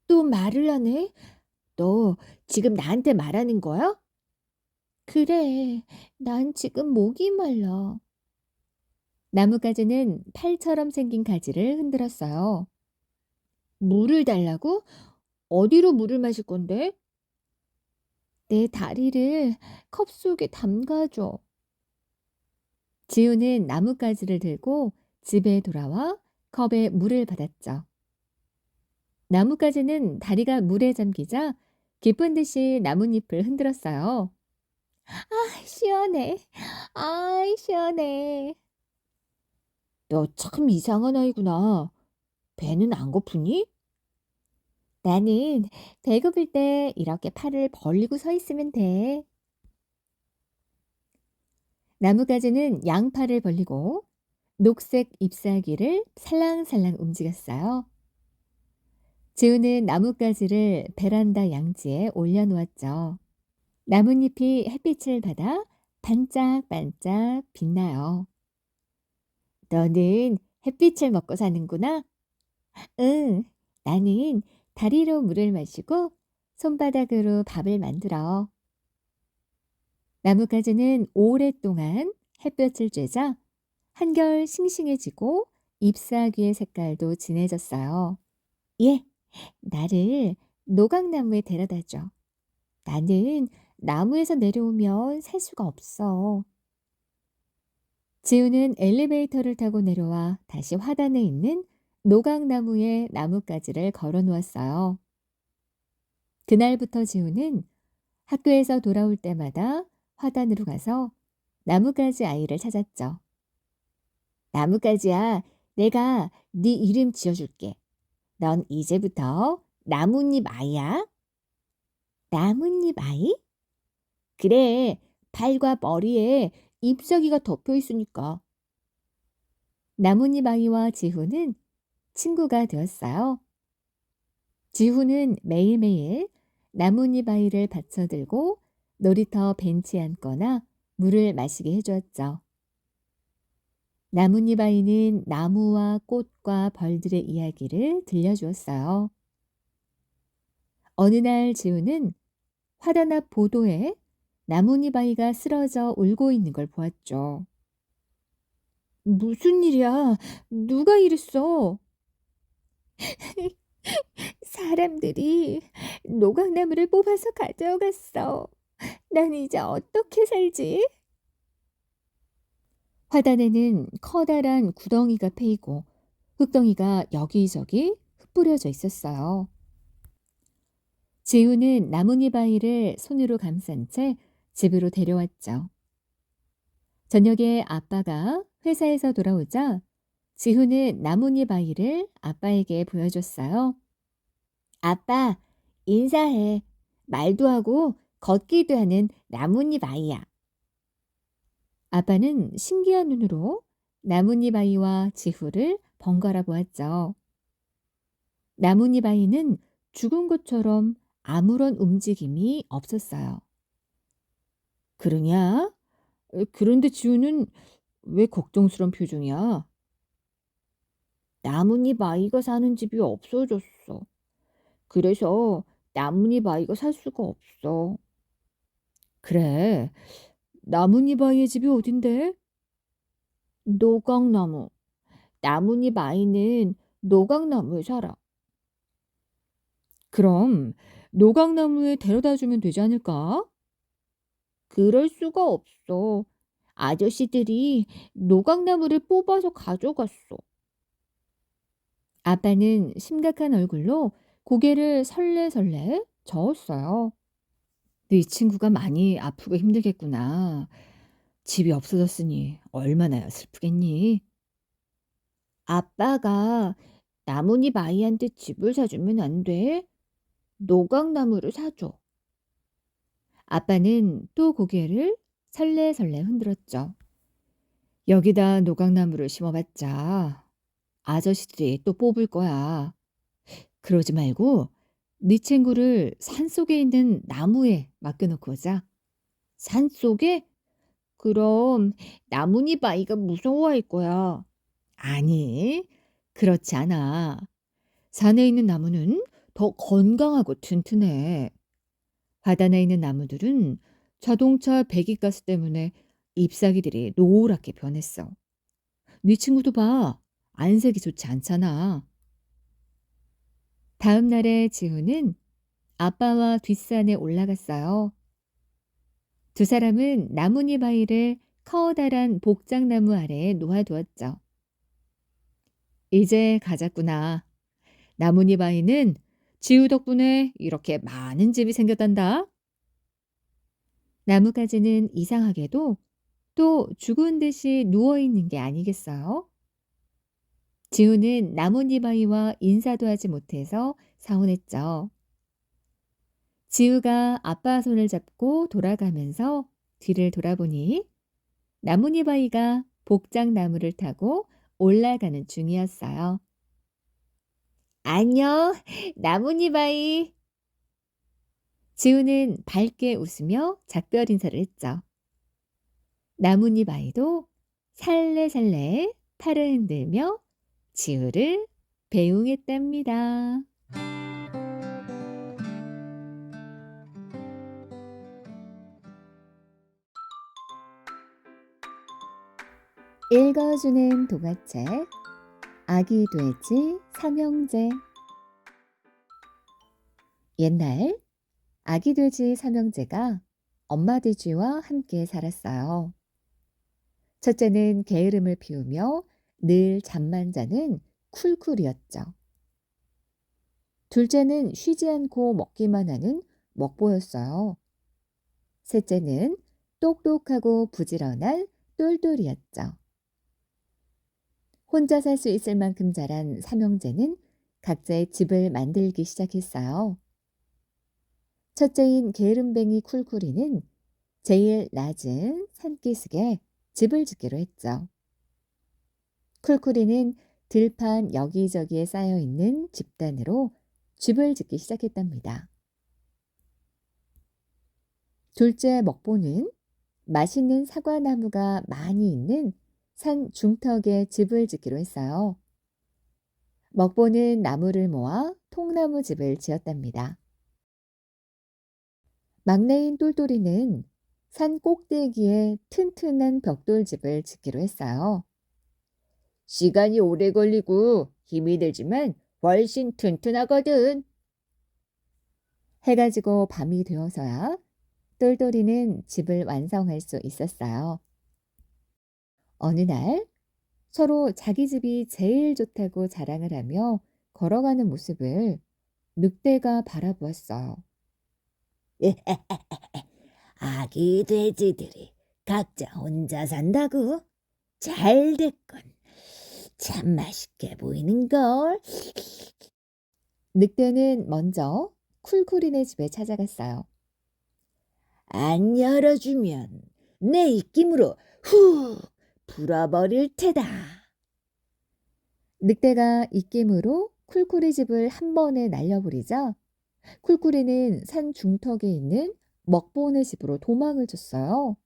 또 말을 하네? 너 지금 나한테 말하는 거야? 그래, 난 지금 목이 말라. 나뭇가지는 팔처럼 생긴 가지를 흔들었어요. 물을 달라고? 어디로 물을 마실 건데? 내 다리를 컵 속에 담가줘. 지우는 나뭇가지를 들고 집에 돌아와 컵에 물을 받았죠. 나뭇가지는 다리가 물에 잠기자 기쁜 듯이 나뭇잎을 흔들었어요. 아, 시원해. 아, 시원해. 너 참 이상한 아이구나. 배는 안 고프니? 나는 배고플 때 이렇게 팔을 벌리고 서 있으면 돼. 나뭇가지는 양팔을 벌리고 녹색 잎사귀를 살랑살랑 움직였어요. 지우는 나뭇가지를 베란다 양지에 올려놓았죠. 나뭇잎이 햇빛을 받아 반짝반짝 빛나요. 너는 햇빛을 먹고 사는구나? 응, 나는 다리로 물을 마시고 손바닥으로 밥을 만들어. 나뭇가지는 오랫동안 햇볕을 쬐자 한결 싱싱해지고 잎사귀의 색깔도 진해졌어요. 예, 나를 노각나무에 데려다 줘. 나는 나무에서 내려오면 살 수가 없어. 지우는 엘리베이터를 타고 내려와 다시 화단에 있는 노각나무에 나뭇가지를 걸어 놓았어요. 그날부터 지우는 학교에서 돌아올 때마다 화단으로 가서 나뭇가지 아이를 찾았죠. 나뭇가지야, 내가 네 이름 지어줄게. 넌 이제부터 나뭇잎 아이야. 나뭇잎 아이? 그래, 팔과 머리에 잎사귀가 덮여 있으니까. 나뭇잎 아이와 지후는 친구가 되었어요. 지후는 매일매일 나뭇잎 아이를 받쳐들고 놀이터 벤치에 앉거나 물을 마시게 해주었죠. 나뭇잎 아이는 나무와 꽃과 벌들의 이야기를 들려주었어요. 어느 날 지우는 화단 앞 보도에 나뭇잎 아이가 쓰러져 울고 있는 걸 보았죠. 무슨 일이야? 누가 이랬어? 사람들이 노각나무를 뽑아서 가져갔어. 난 이제 어떻게 살지? 화단에는 커다란 구덩이가 패이고 흙덩이가 여기저기 흩뿌려져 있었어요. 지우는 나뭇잎 아이를 손으로 감싼 채 집으로 데려왔죠. 저녁에 아빠가 회사에서 돌아오자 지후는 나뭇잎 아이를 아빠에게 보여줬어요. 아빠, 인사해. 말도 하고 걷기도 하는 나뭇잎 아이야. 아빠는 신기한 눈으로 나뭇잎 아이와 지후를 번갈아 보았죠. 나뭇잎 아이는 죽은 것처럼 아무런 움직임이 없었어요. 그러냐? 그런데 지우는 왜 걱정스런 표정이야? 나뭇잎 아이가 사는 집이 없어졌어. 그래서 나뭇잎 아이가 살 수가 없어. 그래. 나뭇잎 아이의 집이 어딘데? 노각나무. 나뭇잎 아이는 노각나무에 살아. 그럼 노각나무에 데려다 주면 되지 않을까? 그럴 수가 없어. 아저씨들이 노각나무를 뽑아서 가져갔어. 아빠는 심각한 얼굴로 고개를 설레설레 저었어요. 네 친구가 많이 아프고 힘들겠구나. 집이 없어졌으니 얼마나 슬프겠니? 아빠가 나뭇잎 아이한테 집을 사주면 안 돼? 노각나무를 사줘. 아빠는 또 고개를 설레설레 흔들었죠. 여기다 노각나무를 심어봤자 아저씨들이 또 뽑을 거야. 그러지 말고 네 친구를 산속에 있는 나무에 맡겨놓고 오자. 산속에? 그럼 나뭇잎 아이가 무서워할 거야. 아니, 그렇지 않아. 산에 있는 나무는 더 건강하고 튼튼해. 바다에 있는 나무들은 자동차 배기가스 때문에 잎사귀들이 노랗게 변했어. 네 친구도 봐. 안색이 좋지 않잖아. 다음 날에 지우는 아빠와 뒷산에 올라갔어요. 두 사람은 나뭇잎 아이를 커다란 복장나무 아래에 놓아두었죠. 이제 가자꾸나. 나뭇잎 아이는 지우 덕분에 이렇게 많은 집이 생겼단다. 나뭇가지는 이상하게도 또 죽은 듯이 누워있는 게 아니겠어요? 지우는 나뭇잎 아이와 인사도 하지 못해서 서운했죠. 지우가 아빠 손을 잡고 돌아가면서 뒤를 돌아보니 나뭇잎 아이가 복장나무를 타고 올라가는 중이었어요. 안녕, 나뭇잎 아이. 지우는 밝게 웃으며 작별 인사를 했죠. 나뭇잎 아이도 살래살래 팔을 흔들며 지우를 배웅했답니다. 읽어주는 동화책 아기 돼지 삼형제. 옛날 아기 돼지 삼형제가 엄마 돼지와 함께 살았어요. 첫째는 게으름을 피우며 늘 잠만 자는 쿨쿨이었죠. 둘째는 쉬지 않고 먹기만 하는 먹보였어요. 셋째는 똑똑하고 부지런한 똘똘이었죠. 혼자 살 수 있을 만큼 자란 삼형제는 각자의 집을 만들기 시작했어요. 첫째인 게으름뱅이 쿨쿨이는 제일 낮은 산기슭에 집을 짓기로 했죠. 쿨쿨이는 들판 여기저기에 쌓여있는 집단으로 집을 짓기 시작했답니다. 둘째 먹보는 맛있는 사과나무가 많이 있는 산 중턱에 집을 짓기로 했어요. 먹보는 나무를 모아 통나무 집을 지었답니다. 막내인 똘똘이는 산 꼭대기에 튼튼한 벽돌집을 짓기로 했어요. 시간이 오래 걸리고 힘이 들지만 훨씬 튼튼하거든. 해가 지고 밤이 되어서야 똘똘이는 집을 완성할 수 있었어요. 어느 날 서로 자기 집이 제일 좋다고 자랑을 하며 걸어가는 모습을 늑대가 바라보았어요. 아기 돼지들이 각자 혼자 산다고? 잘 됐군. 참 맛있게 보이는걸. 늑대는 먼저 쿨쿨이네 집에 찾아갔어요. 안 열어주면 내 입김으로 훅 불어버릴 테다. 늑대가 입김으로 쿨쿨이 집을 한 번에 날려버리자 쿨쿨이는 산 중턱에 있는 먹보온의 집으로 도망을 쳤어요.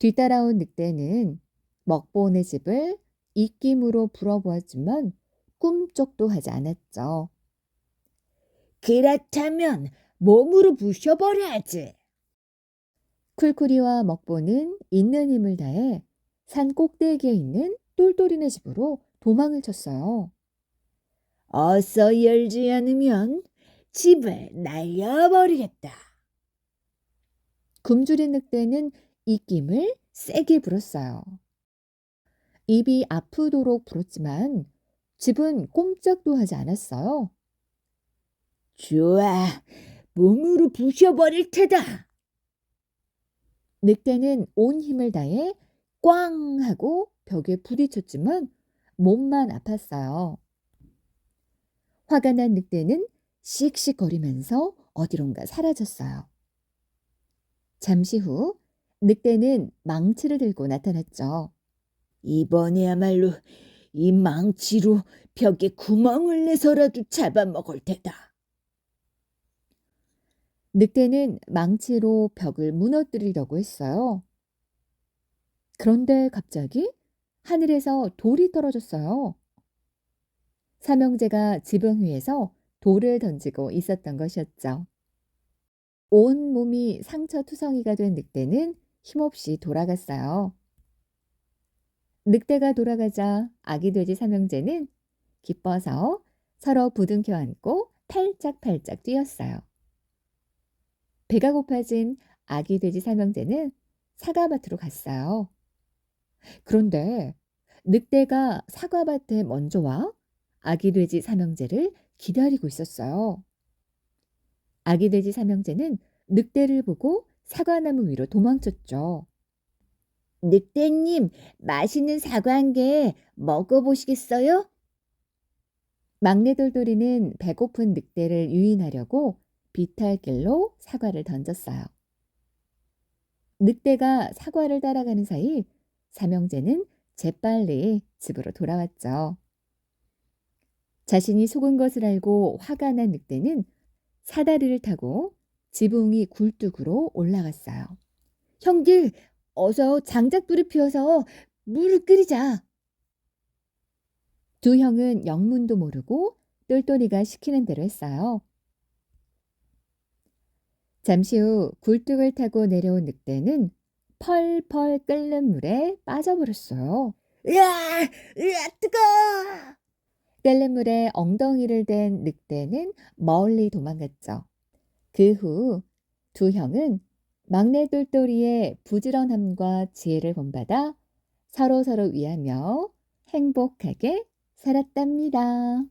뒤따라온 늑대는 먹보온의 집을 입김으로 불어보았지만 꿈쩍도 하지 않았죠. 그렇다면 몸으로 부셔버려야지. 쿨쿨이와 먹보는 있는 힘을 다해 산 꼭대기에 있는 똘똘이네 집으로 도망을 쳤어요. 어서 열지 않으면 집을 날려버리겠다. 굶주린 늑대는 입김을 세게 불었어요. 입이 아프도록 불었지만 집은 꼼짝도 하지 않았어요. 좋아, 몸으로 부셔버릴 테다. 늑대는 온 힘을 다해 꽝 하고 벽에 부딪혔지만 몸만 아팠어요. 화가 난 늑대는 씩씩거리면서 어디론가 사라졌어요. 잠시 후 늑대는 망치를 들고 나타났죠. 이번에야말로 이 망치로 벽에 구멍을 내서라도 잡아먹을 테다. 늑대는 망치로 벽을 무너뜨리려고 했어요. 그런데 갑자기 하늘에서 돌이 떨어졌어요. 삼형제가 지붕 위에서 돌을 던지고 있었던 것이었죠. 온 몸이 상처투성이가 된 늑대는 힘없이 돌아갔어요. 늑대가 돌아가자 아기 돼지 삼형제는 기뻐서 서로 부둥켜 안고 팔짝팔짝 뛰었어요. 배가 고파진 아기 돼지 삼형제는 사과밭으로 갔어요. 그런데 늑대가 사과밭에 먼저 와 아기 돼지 삼형제를 기다리고 있었어요. 아기 돼지 삼형제는 늑대를 보고 사과나무 위로 도망쳤죠. 늑대님, 맛있는 사과 한 개 먹어보시겠어요? 막내 돌돌이는 배고픈 늑대를 유인하려고 비탈길로 사과를 던졌어요. 늑대가 사과를 따라가는 사이 삼형제는 재빨리 집으로 돌아왔죠. 자신이 속은 것을 알고 화가 난 늑대는 사다리를 타고 지붕이 굴뚝으로 올라갔어요. 형들, 어서 장작불을 피워서 물을 끓이자. 두 형은 영문도 모르고 똘똘이가 시키는 대로 했어요. 잠시 후 굴뚝을 타고 내려온 늑대는 펄펄 끓는 물에 빠져버렸어요. 으아, 으아, 뜨거워! 끓는 물에 엉덩이를 댄 늑대는 멀리 도망갔죠. 그 후 두 형은 막내 똘똘이의 부지런함과 지혜를 본받아 서로서로 위하며 행복하게 살았답니다.